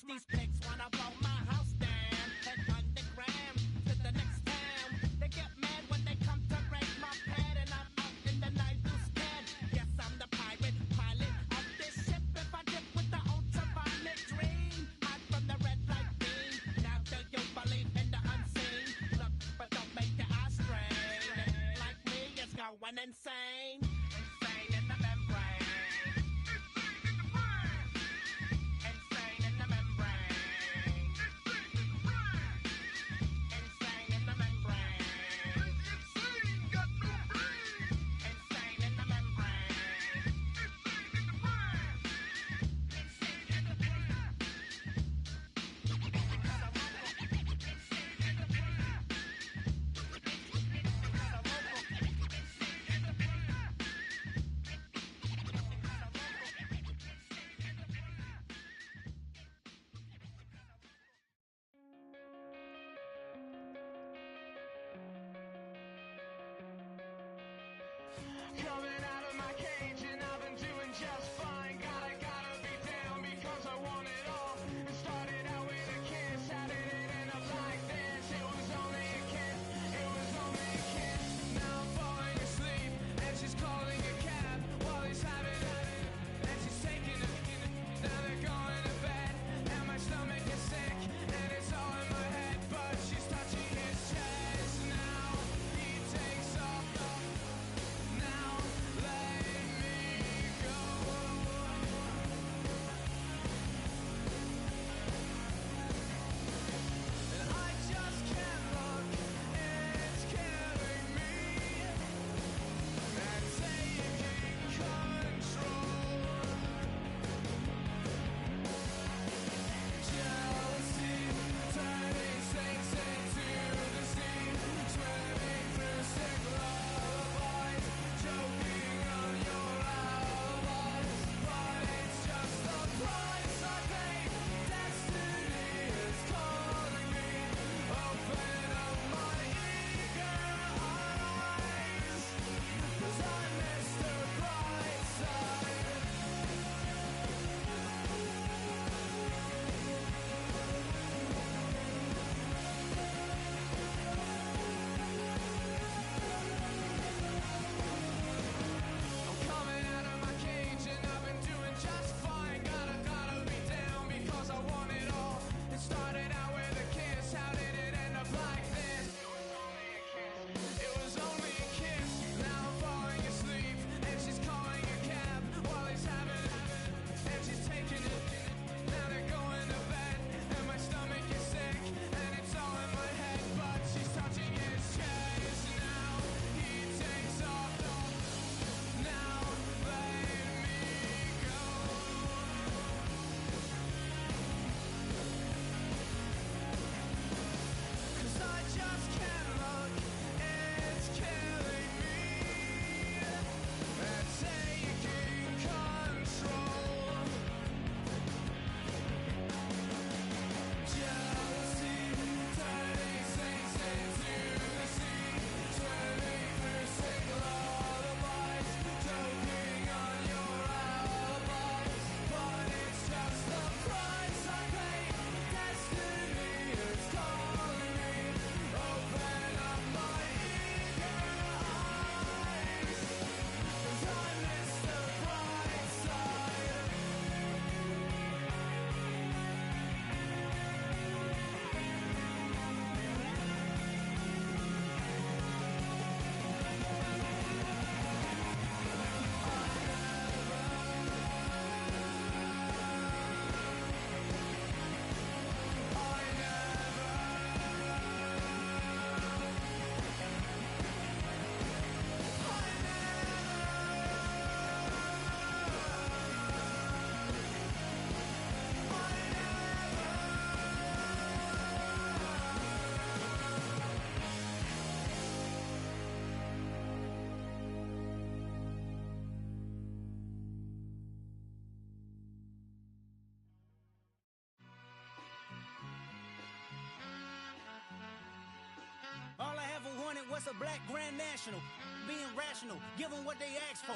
these pics when I blow my house down. 10 to the next town. They get mad when they come to raid my pad, and I'm out in the night through scan. Yes, I'm the pirate pilot of this ship. If I dip with the ultraviolet dream, hide from the red light beam. Now do you believe in the unseen? Look, but don't make your eyes strain. Like me, it's going insane. Insane in the membrane. Insane in the membrane. Insane in the membrane. Insane, got no brain. Insane in the membrane. Insane in the brain. Coming out of my cage and I've been doing just fine. Gotta be down because I want it all. It started out with a kiss, how did it end up like this? It was only a kiss, it was only a kiss. Now I'm falling asleep and she's calling a cab while he's having it. And she's taking a now they're going to bed. And my stomach is sick and it's all in my head. But she's touching his chest now. He takes off. Now let me go. And I just can't look, it's killing me. And taking control. Jealousy turning saints into the sea. Swimming through sick lullabies. Choking on your alibis. But it's just the price I pay. Destiny is calling me. Open up my eager eyes. 'Cause I miss the bright side. I'm coming out of my cage and I've been doing just fine. Gotta be down because I want it all. It started out with a kiss. How did it end up like this? It was only a kiss. Now I'm falling asleep and she's calling a cab while he's having it. And she's taking it. Now they're going to bed and my stomach is sick and it's all in my head. But she's touching his chest now. He takes off. Now let me go. 'Cause I just can't look, it's killing me. And taking control. Jealousy turning saints into the sea. Swimming through sick lullabies. Choking on your alibis. But it's just the price I pay. Destiny is calling me. Open up my eager eyes. 'Cause I miss the bright side. All I ever wanted was a black Grand National. Being rational, give them what they asked for.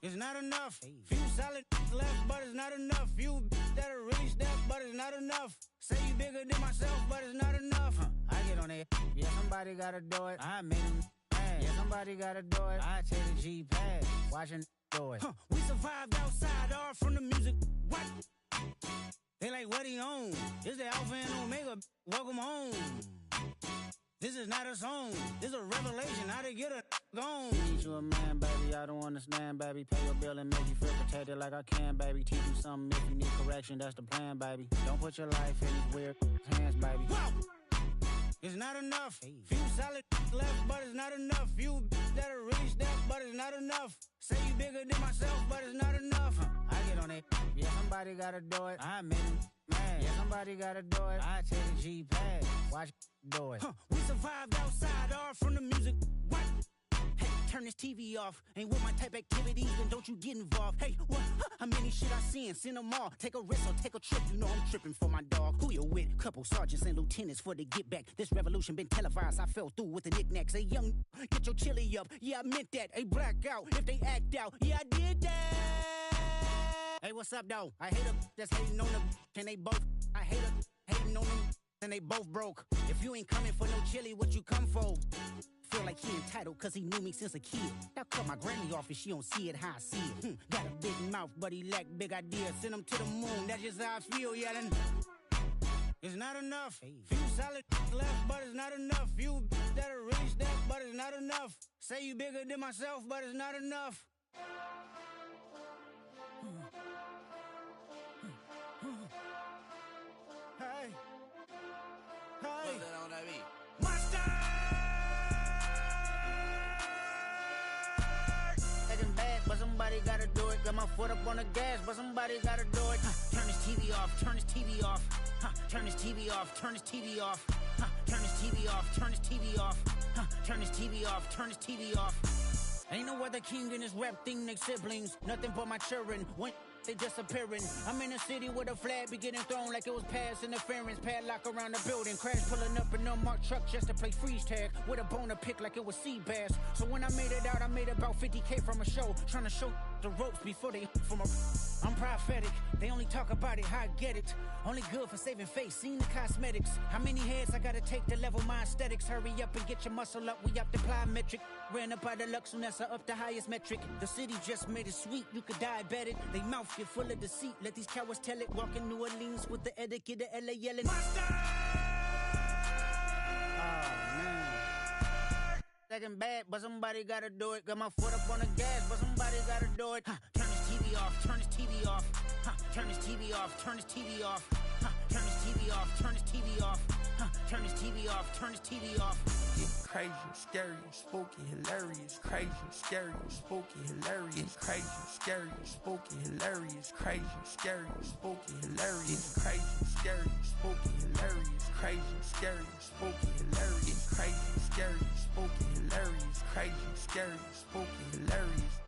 It's not enough. Few solid left, but it's not enough. Few that'll really step, but it's not enough. Say you bigger than myself, but it's not enough. I get on it. Yeah, somebody gotta do it. I made him mad. Yeah, somebody gotta do it. I take the G-pad. Watching do it. We survived outside, all from the music. What? They like, what he on? This the Alpha and Omega. Welcome home. This is not a song. This is a revelation. How to get a gone. Teach you a man, baby. I don't understand, baby. Pay your bill and make you feel protected like I can, baby. Teach you something if you need correction. That's the plan, baby. Don't put your life in these weird hands, baby. Whoa! It's not enough. Few solid left, but it's not enough. Few that'll really step, but it's not enough. Say you bigger than myself, but it's not enough. I get on it. Yeah, somebody gotta do it. I made him mad. Yeah, somebody gotta do it. I take the G-pad. Watch do it. We survived outside, all from the music. What? Hey, turn this TV off. Ain't with my type activities, then don't you get involved. Hey, what? How many shit I seen? Send them all. Take a risk or take a trip. You know I'm tripping for my dog. Who you with? Couple sergeants and lieutenants for the get back. This revolution been televised. I fell through with the knickknacks. Hey, young, get your chili up. Yeah, I meant that. Hey, black out if they act out. Yeah, I did that. Hey, what's up, though? I hate them that's hating on them. And they both. I hate them hating on them. And they both broke. If you ain't coming for no chili, what you come for? Feel like he entitled cause he knew me since a kid. Now cut my granny off if she don't see it how I see it. Got a big mouth, but he lack big ideas. Send him to the moon, that's just how I feel, yelling. It's not enough. Few solid left, but it's not enough. Few that'll really step, but it's not enough. Say you bigger than myself, but it's not enough. Hey. Hey. Monster! Acting bad, but somebody gotta do it. Got my foot up on the gas, but somebody gotta do it. Turn this TV off, turn this TV off. Turn this TV off, turn this TV off. Turn this TV off, turn this TV off. Turn this TV off, turn this TV off. Ain't no other king in this rap thing, they siblings. Nothing but my children. When they disappearing. I'm in a city with a flag be getting thrown like it was past interference. Padlock around the building. Crash pulling up an unmarked truck just to play freeze tag. With a boner pick like it was sea bass. So when I made it out, I made about 50K from a show. Trying to show the ropes before they from a... I'm prophetic. They only talk about it, how I get it. Only good for saving face, seen the cosmetics. How many heads I gotta take to level my aesthetics? Hurry up and get your muscle up, we up the plyometric. Ran up out of luck, soon as I up the highest metric. The city just made it sweet, you could diabetic. They mouth get full of deceit, let these cowards tell it. Walk in New Orleans with the etiquette of LA yelling. Monster! Oh, man. Second bad, but somebody gotta do it. Got my foot up on the gas, but somebody gotta do it. Turn this TV off, turn this TV off. Turn this TV off, turn this TV off. Turn this TV off, turn this TV off. Turn this TV off, turn this TV off. It's crazy, scary, spooky, hilarious. Crazy, scary, spooky, hilarious. Crazy, scary, spooky, hilarious. Crazy, scary, spooky, hilarious. Crazy, scary, spooky, hilarious. Crazy, scary, spooky, hilarious. Crazy, scary, spooky, hilarious. Crazy, scary, spooky, hilarious.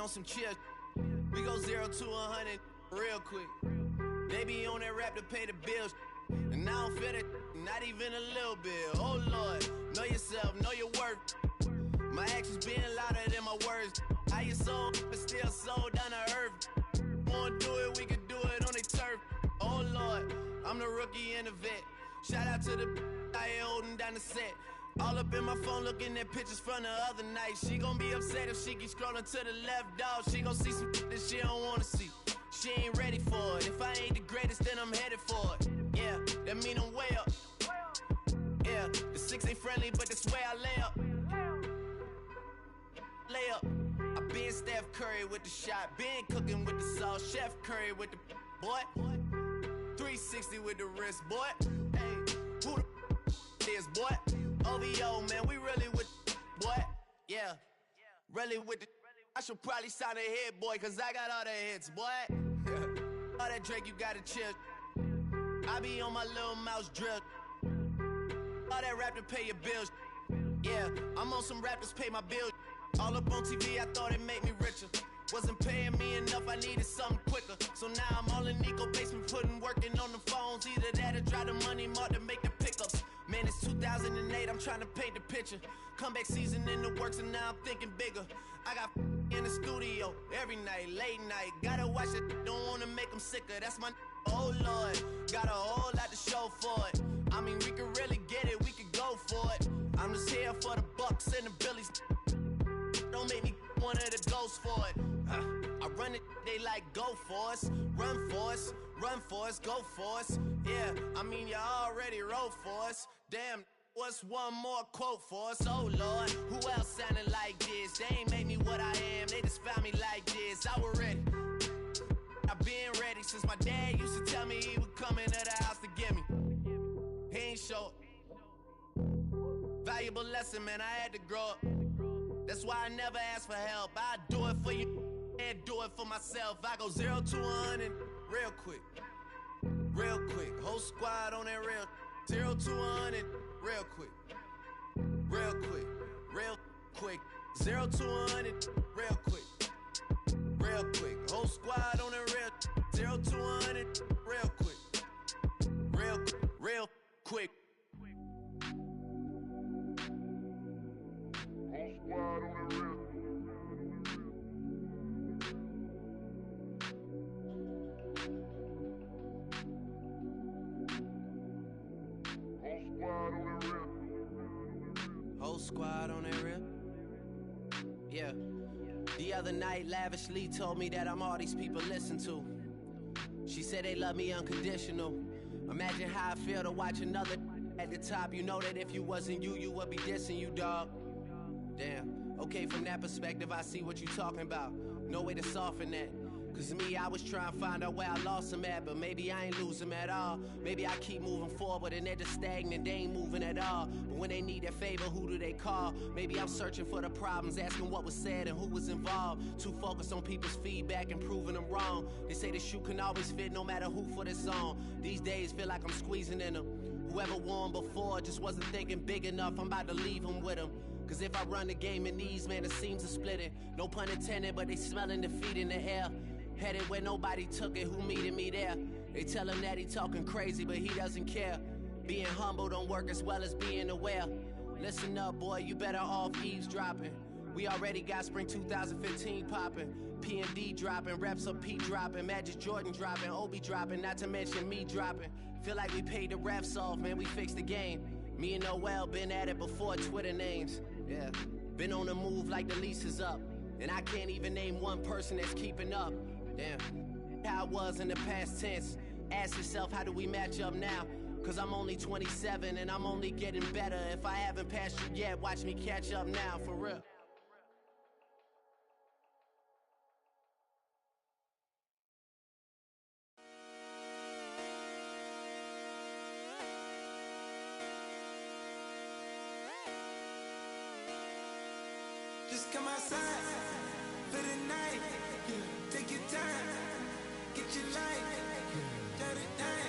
on some chill. We go 0 to 100 real quick. They be on that rap to pay the bills. And I don't feel it, not even a little bit. Oh Lord, know yourself, know your worth. My actions being louder than my words. How you soul, but still soul down to earth. Wanna do it, we can do it on the turf. Oh Lord, I'm the rookie and the vet. Shout out to the I ain't holding down the set. All up in my phone looking at pictures from the other night. She gon' be upset if she keeps scrolling to the left, dog. She gon' see some that she don't wanna see. She ain't ready for it. If I ain't the greatest, then I'm headed for it. Yeah, that mean I'm way up. Yeah, the 6 ain't friendly, but that's where I lay up. Lay up. I been Steph Curry with the shot. Been cooking with the sauce. Chef Curry with the boy. 360 with the wrist, boy. Hey, who the is, boy? OVO, man, we really with boy. Yeah, really with the. I should probably sign a hit, boy, cause I got all the hits, boy. All that Drake, you gotta chill. I be on my little mouse drip. All that rap to pay your bills. Yeah, I'm on some rappers pay my bills. All up on TV, I thought it made me richer. Wasn't paying me enough, I needed something quicker. So now I'm all in Nico basement, working on the phones. Either that or drive the money mark to make the pickups. Man, it's 2008, I'm trying to paint the picture. Comeback season in the works and now I'm thinking bigger. I got in the studio every night, late night. Gotta watch it, don't wanna make them sicker. That's my oh Lord, got a whole lot to show for it. I mean, we could really get it, we could go for it. I'm just here for the Bucks and the Billies. Don't make me one of the ghosts for it. I run it, they like go for us, run for us, run for us, go for us. Yeah, I mean you already wrote for us. Damn, what's one more quote for us? Oh Lord, who else sounding like this? They ain't made me what I am, they just found me like this. I was ready, I've been ready since my dad used to tell me he would come into the house to get me. He ain't show valuable lesson, man, I had to grow up. That's why I never ask for help. I do it for you and do it for myself. I go 0 to 100 real quick. Real quick. Whole squad on that real 0 to 100 real quick. Real quick. Real quick. 0 to 100 real quick. Real quick. Whole squad on that real 0 to 100 real quick. Real quick. Whole squad on that real. Yeah. The other night, lavishly told me that I'm all these people listen to. She said they love me unconditional. Imagine how I feel to watch another at the top. You know that if you wasn't you, you would be dissing you, dog. Damn. Okay, from that perspective, I see what you talking about. No way to soften that. Cause me, I was trying to find out where I lost them at, but maybe I ain't lose them at all. Maybe I keep moving forward and they're just stagnant, they ain't moving at all. But when they need their favor, who do they call? Maybe I'm searching for the problems, asking what was said and who was involved. Too focused on people's feedback and proving them wrong. They say the shoe can always fit no matter who for this song. These days feel like I'm squeezing in them. Whoever won before just wasn't thinking big enough, I'm about to leave them with them. Cause if I run the game in these, man, the seams are splitting. No pun intended, but they smelling defeat in the air. Headed where nobody took it, who meeted me there? They tell him that he talking crazy, but he doesn't care. Being humble don't work as well as being aware. Listen up, boy, you better off eavesdropping. We already got spring 2015 popping. P&D dropping, reps up P dropping, Magic Jordan dropping, Obi dropping, not to mention me dropping. Feel like we paid the refs off, man, we fixed the game. Me and Noel been at it before Twitter names. Yeah, been on the move like the lease is up. And I can't even name one person that's keeping up. Damn, how I was in the past tense. Ask yourself, how do we match up now? Cause I'm only 27 and I'm only getting better. If I haven't passed you yet, watch me catch up now, for real. Just come outside for the night. Take your time, get your life, shut it down.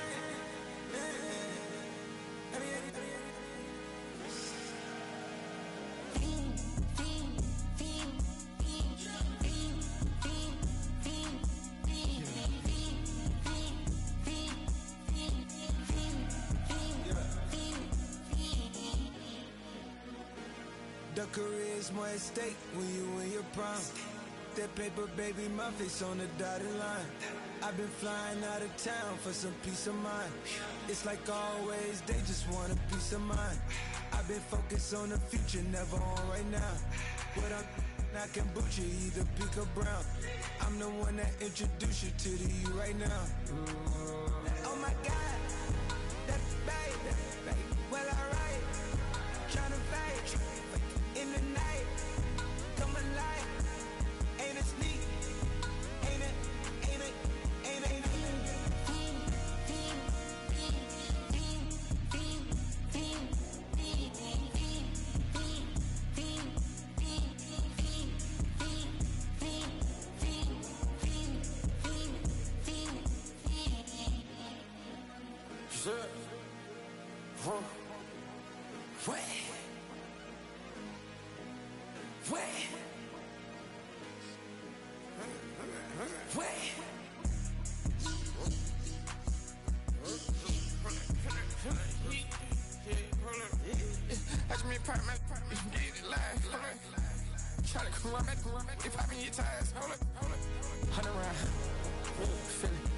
The career's more at stake when you in your prime. That paper, baby, my face on the dotted line. I've been flying out of town for some peace of mind. It's like always, they just want a peace of mind. I've been focused on the future, never on right now. But I can boot you either pink or brown. I'm the one that introduced you to the you right now. Oh my God, that babe, well alright. Tryna fight in the night, come alive. Ain't it sneak? Ain't it?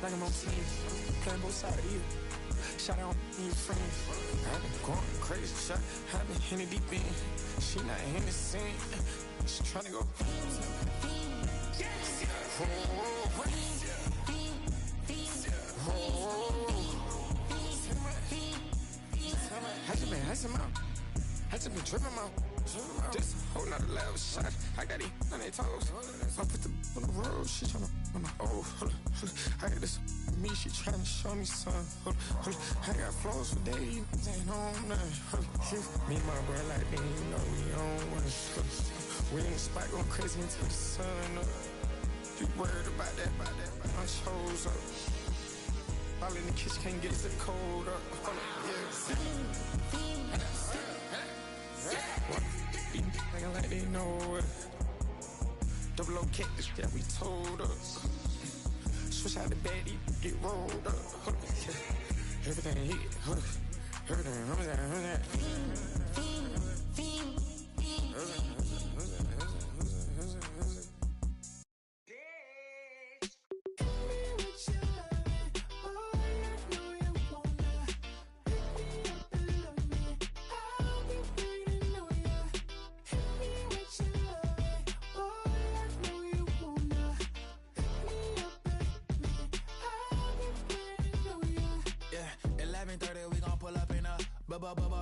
Like I'm on team, playing both sides of you. Shout out to your friends. I've been going crazy, shot. I've been in the deep end. She not in the scene. She tryna go. I just been tripping out. Just a whole nother level shot. I got it on their toes. I put the on the road. She tryna on the hold up. I got this me. She tryna show me something. Hold up. I got flows for days. Ain't on nothing. Me and my bro like me. You know we on one. We in the spot going crazy until the sun up. You worried about that? I chose up. All in the kitchen can't get the cold up. Hold up. Acting like they know it. Double O cactus, yeah, we told us. Switch out the baddie, get rolled up. Everything hit, everything.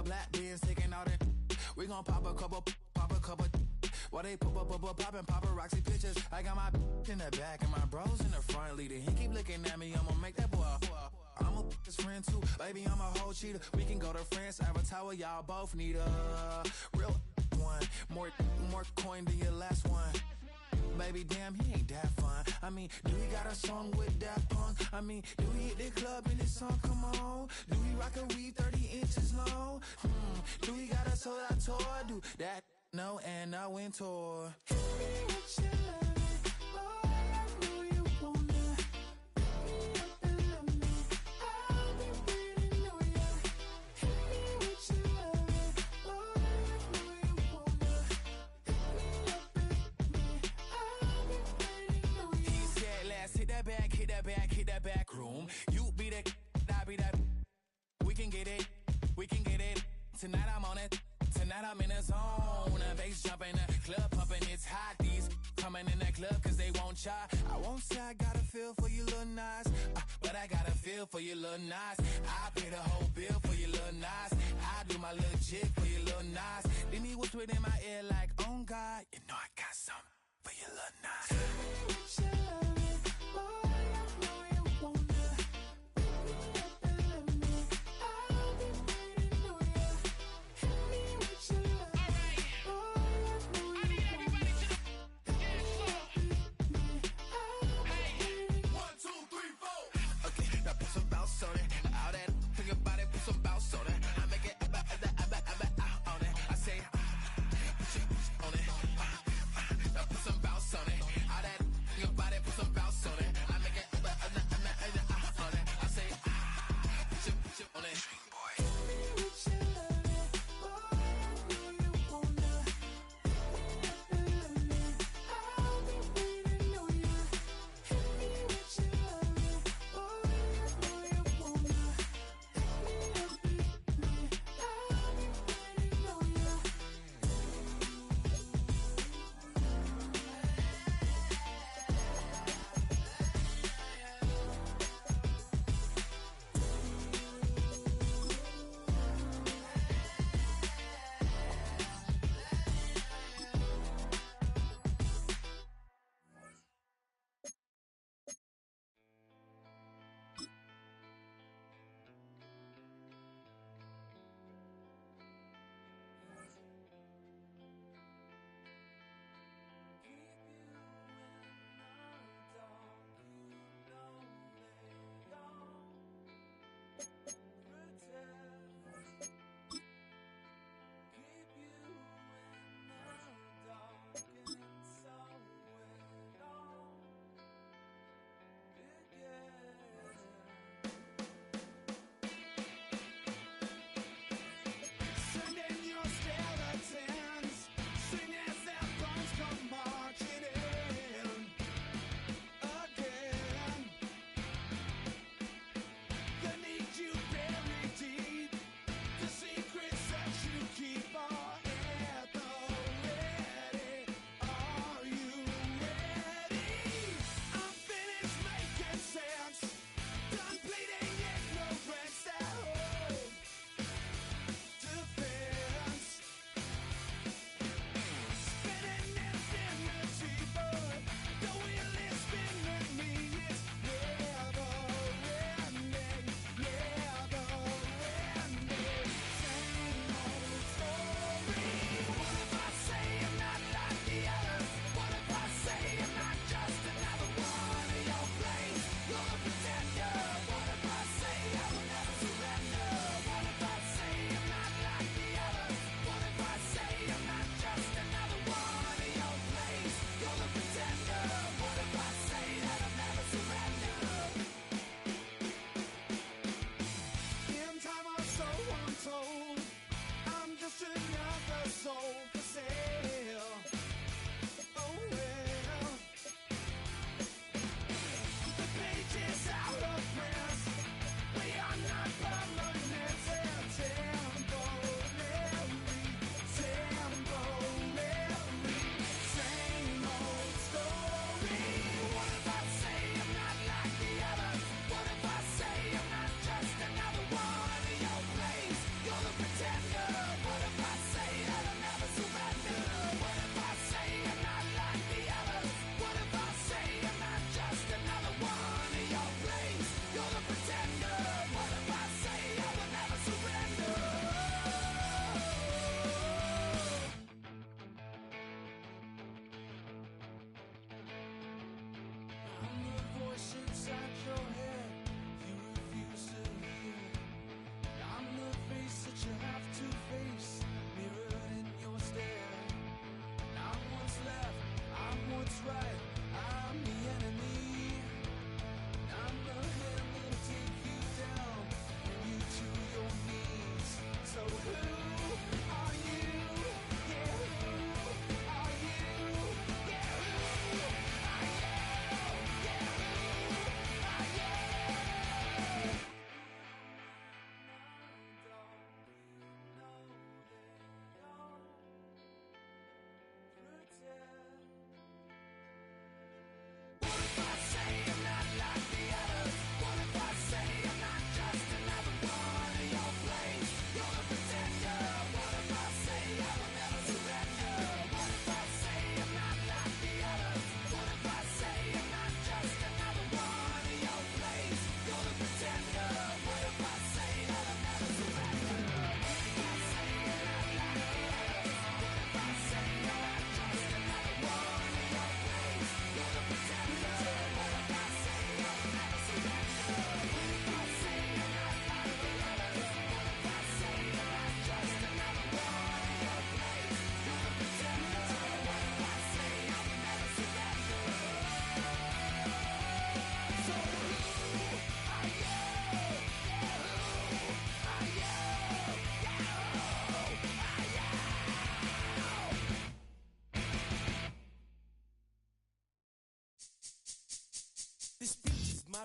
Black beans taking out it. We gon' pop a couple. While they poppin' paparazzi pictures. I got my in the back and my bros in the front leader. He keep looking at me, I'ma make that boy. I'm a his friend too, baby, I'm a whole cheater. We can go to France, Avatar, y'all both need a real one. More coin than your last one. Baby, damn, he ain't that fun. I mean, do he got a song with that punk? I mean, do he hit the club in this song? Come on. Do he rock a weave 30 inches long? Do he got a sold out tour? Do that? No, and I went tour. Hit that back room. You be the, I be that. We can get it. Tonight I'm on it. Tonight I'm in a zone. Bass jumping, club pumping, it's hot. These coming in that club cause they won't try. I won't say I got a feel for you little nice, but I got a feel for you little nice. I pay the whole bill for you little nice. I do my little jig for you little nice. Then he whispered in my ear like, oh God, you know I got something for you little nice. Some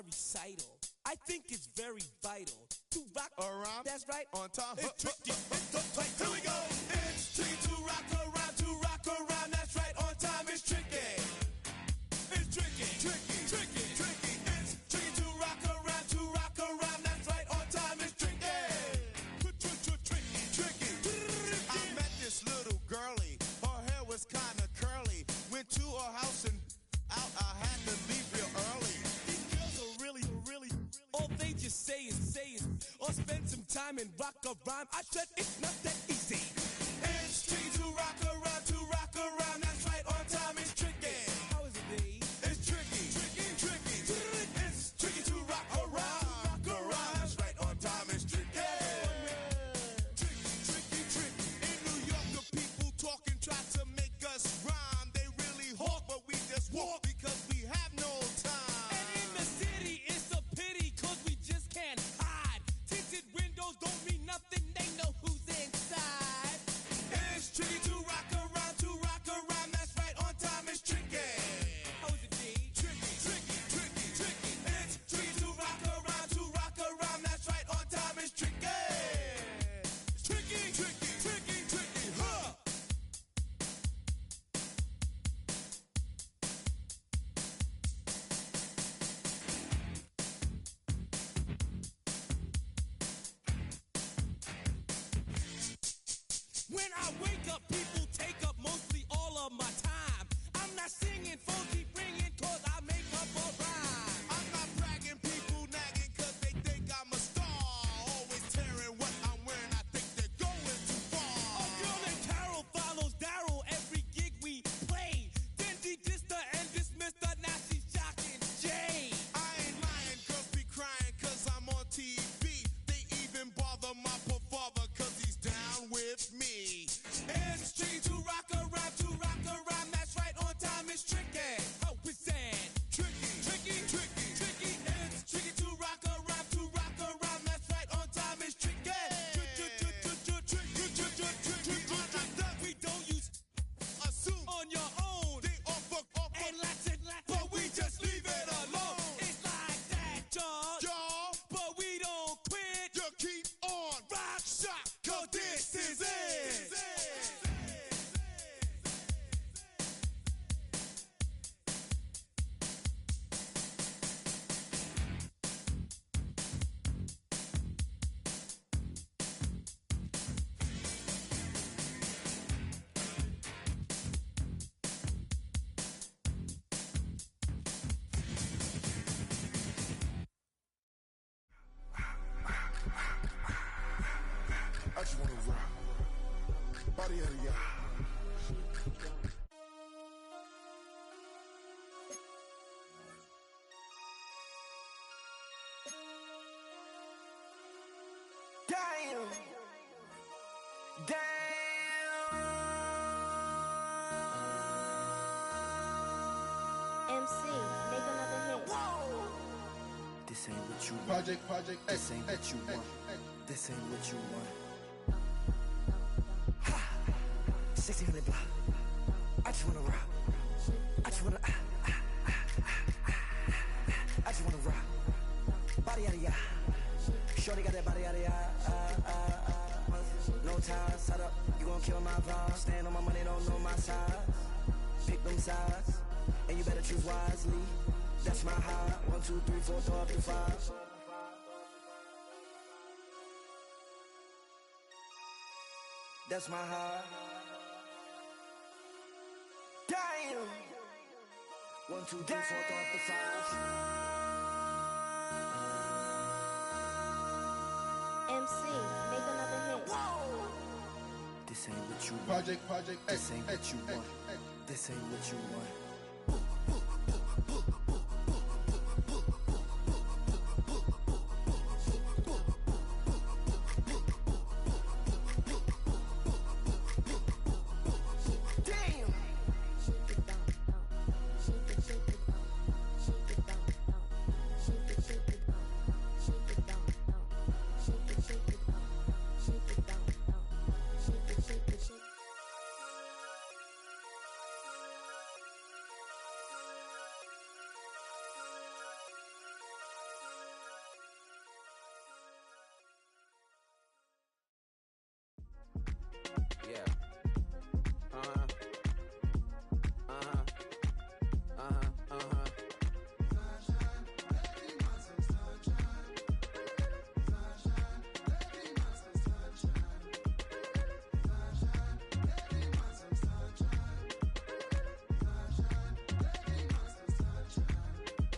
recital. I think it's very vital to rock around. That's right. On time. It's tricky. Here we go. It's tricky to rock around, to rock around. That's right. On time. It's tricky. It's tricky. Tricky. Tricky. Tricky. It's tricky to rock around, to rock around. That's right. On time. It's tricky. Tricky. Tricky. I met this little girlie. Her hair was kind of curly. Went to her house and out. I had to leave real early. These girls are really, all they just say is, or spend some time and rock a rhyme. I said it's not that easy. It's tricky to rock around, to rock around. That's right, on time it's tricky. How is it, babe? It's tricky, tricky, tricky. It's tricky to rock around, That's right, on time it's tricky. Tricky, tricky. In New York, the people talking try to make us rhyme. They really hawk, but we just walk because we have no time. And in the city, it's a pity, cause we just can't hide. Tinted windows don't mean nothing, they know who's inside. It's tricky to rock around, that's right, on time it's tricky. How is it, D? Tricky, tricky, tricky, tricky. It's tricky to rock around, that's right, on time it's tricky. Tricky, tricky, tricky, tricky, huh? When I wake up, people take up mostly all of my time. I'm not singing, phones keep ringing, cause I make up a rhyme. I'm not bragging, people nagging, cause they think I'm a star. Always tearing what I'm wearing, I think they're going too far. A girl named Carol follows Daryl every gig we play. Then he dissed her and dismissed her, now she's shocking Jay. I ain't lying, girls be crying cause I'm on TV. They even bother my poor father cause he's down with me. It's tricky to rock around, that's right, on time it's tricky. How is that? Tricky, tricky, tricky, tricky. It's tricky to rock around, that's right, on time it's tricky. We don't use assume on your own. They offer, And lots and lots, but we just leave it alone. It's like that, y'all. Y'all, But we don't quit. you keep on Rock, shock, cause this is it. I just wanna rock. Body out of y'all. Damn. MC, make another hit. This ain't what you want. Project This X, ain't X, what you X, want. X. This ain't what you want. Ha! 1600 block. I just wanna rock. I just wanna. I just wanna rock. Body out of ya. Shorty got that body out of ya. No time, set up. You gon' kill my vibe. Stand on my money, don't know my size. Pick them sides, and you better choose wisely. That's my high. 1, 2, 3, 4, throw up to 5. That's my high. Damn. 1, 2, 3, 4, throw up to 5. MC, make another hit. This ain't what you want. Project X, This ain't what you X, want. X. This ain't what you want.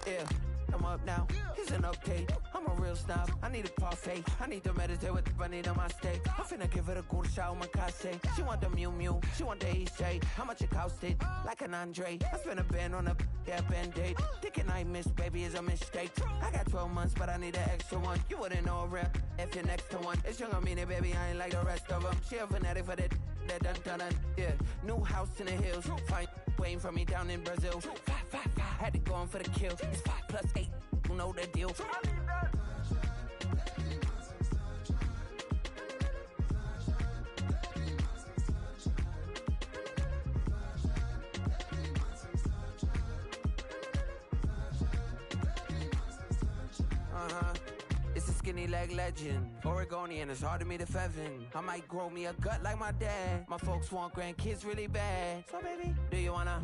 Yeah, I'm up now. Here's an update. I'm a real snob. I need a parfait. I need to meditate with the bunny on my steak. I'm finna give it a good shot with my casse. She want the Mew Mew. She want the EJ. How much it costed? Like an Andre. I spent a band on a band-aid. Thinking I missed, baby, is a mistake. I got 12 months, but I need an extra one. You wouldn't know a rep if you're next to one. It's young, I mean it, baby. I ain't like the rest of them. She a fanatic for that dun. Yeah, new house in the hills. Fine, waiting for me down in Brazil. 5. Had to go on for the kill. It's 5 plus 8. You know the deal. It's a skinny leg legend. Oregonian, it's hard to meet a Fevin. I might grow me a gut like my dad. My folks want grandkids really bad. So baby, do you wanna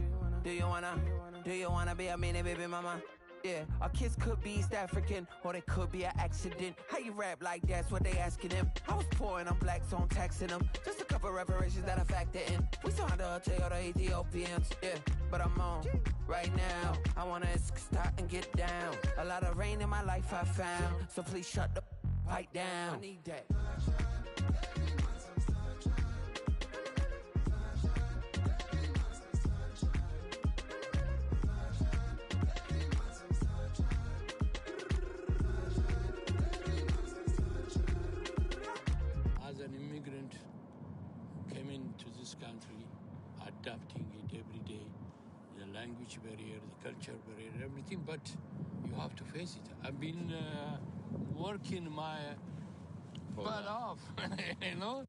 be a mini baby mama? Yeah, our kids could be East African, or they could be an accident. How you rap like that's what they asking him. I was poor and I'm black, so I'm taxing them. Just a couple reparations that I factor in. We saw the Toyota Ethiopians, yeah, but I'm on right now. I wanna stop and get down. A lot of rain in my life I found, so please shut the pipe down. I need that. As an immigrant who came into this country, adapting it every day, the language barrier, the culture barrier, everything, but you have to face it. I've been working my butt off, you know?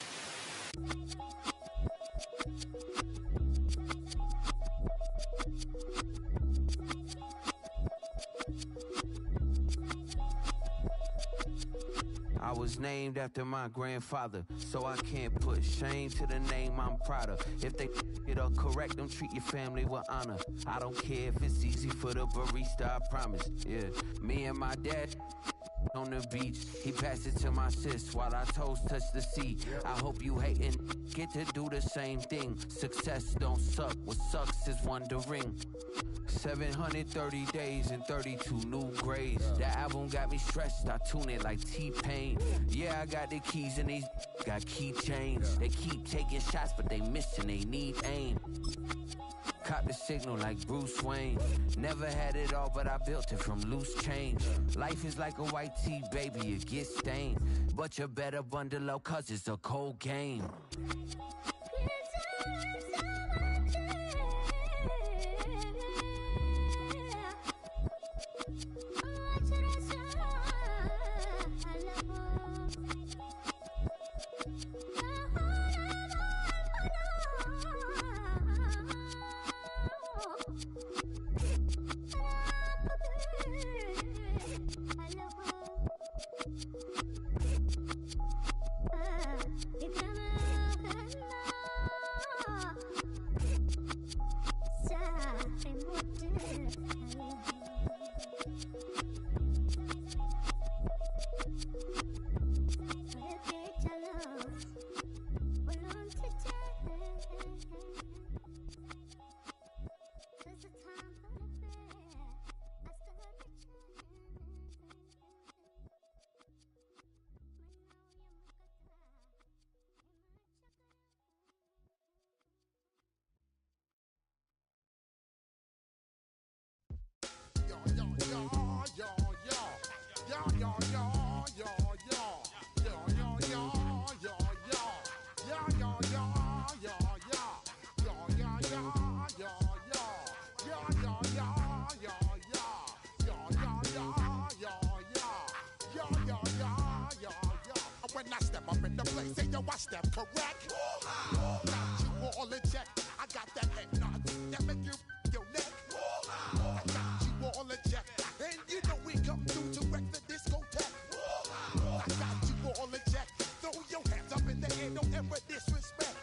I was named after my grandfather, so I can't put shame to the name I'm proud of. If they it up correct, don't treat your family with honor. I don't care if it's easy for the barista, I promise. Yeah, me and my dad on the beach, he passed it to my sis while our toes touch the sea. I hope you hatin' get to do the same thing. Success don't suck, what sucks is wondering. 730 days and 32 new grades. That album got me stressed, I tune it like T-Pain. Yeah, I got the keys and these got keychains. They keep taking shots, but they missing, they need aim. Caught the signal like Bruce Wayne. Never had it all, but I built it from loose change. Life is like a white tee, baby, it gets stained. But you better bundle up, cause it's a cold game. When I step up in the place, say yo, I step correct. Got you all in check. I got that head nod that make you your neck. I got you all in check, and you know we come through to wreck the discotheque. I got you all in check. Throw your hands up in the air, don't ever disrespect.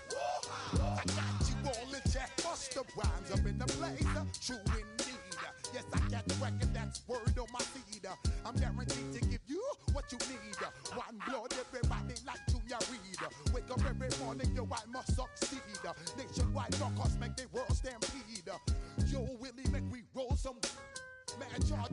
I got you all in check. Bust the rhymes up in the place, true indeed. Yes, I got record, that's word on my seed. I'm guaranteed to give you what you need. One blood, everybody like Junior Reed. Wake up every morning, yo, I must succeed. Nationwide rockers make the world stampede. Yo, Willie, make we roll some. Man, charge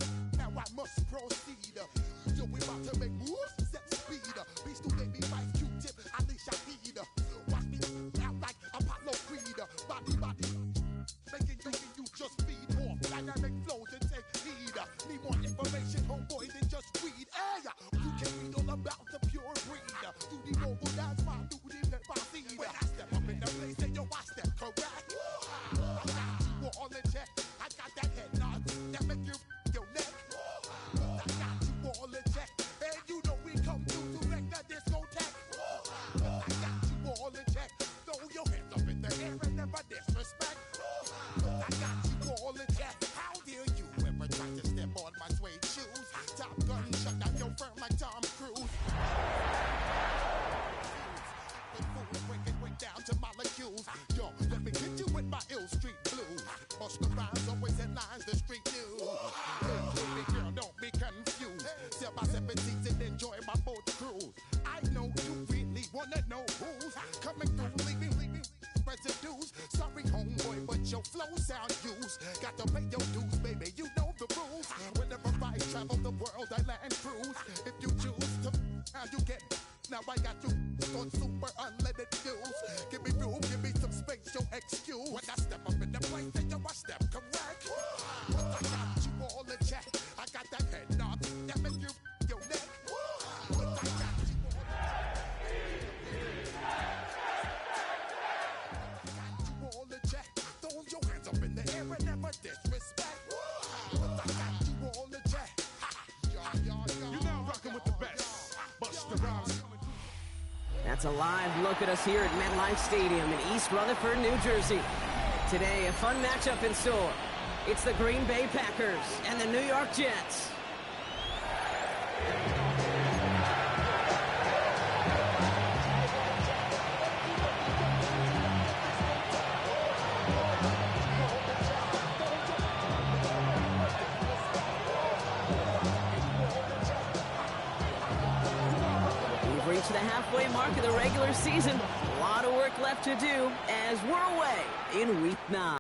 bust the rhymes, always headlines, the street news. Baby girl, don't be confused. Sell my 17s and enjoy my boat cruise. I know you really wanna know who's coming through, leaving residues. Sorry, homeboy, but your flow sound used. Got to pay your dues, baby, you know the rules. Whenever I travel the world, I land cruise. If you choose to, how you get. Now I got you on super unleaded fuels. Give me room, give me some space, your excuse. When I step up in the place, then yo, I step correct. But I got you all in check. I got that head knob that make you your neck. But I got you all in check. Throw your hands up in the air and never disrespect. But I got you all in check. You're now rocking with the best. Bust the rhymes. That's a live look at us here at MetLife Stadium in East Rutherford, New Jersey. Today, a fun matchup in store. It's the Green Bay Packers and the New York Jets. Reach the halfway mark of the regular season. A lot of work left to do as we're away in Week 9.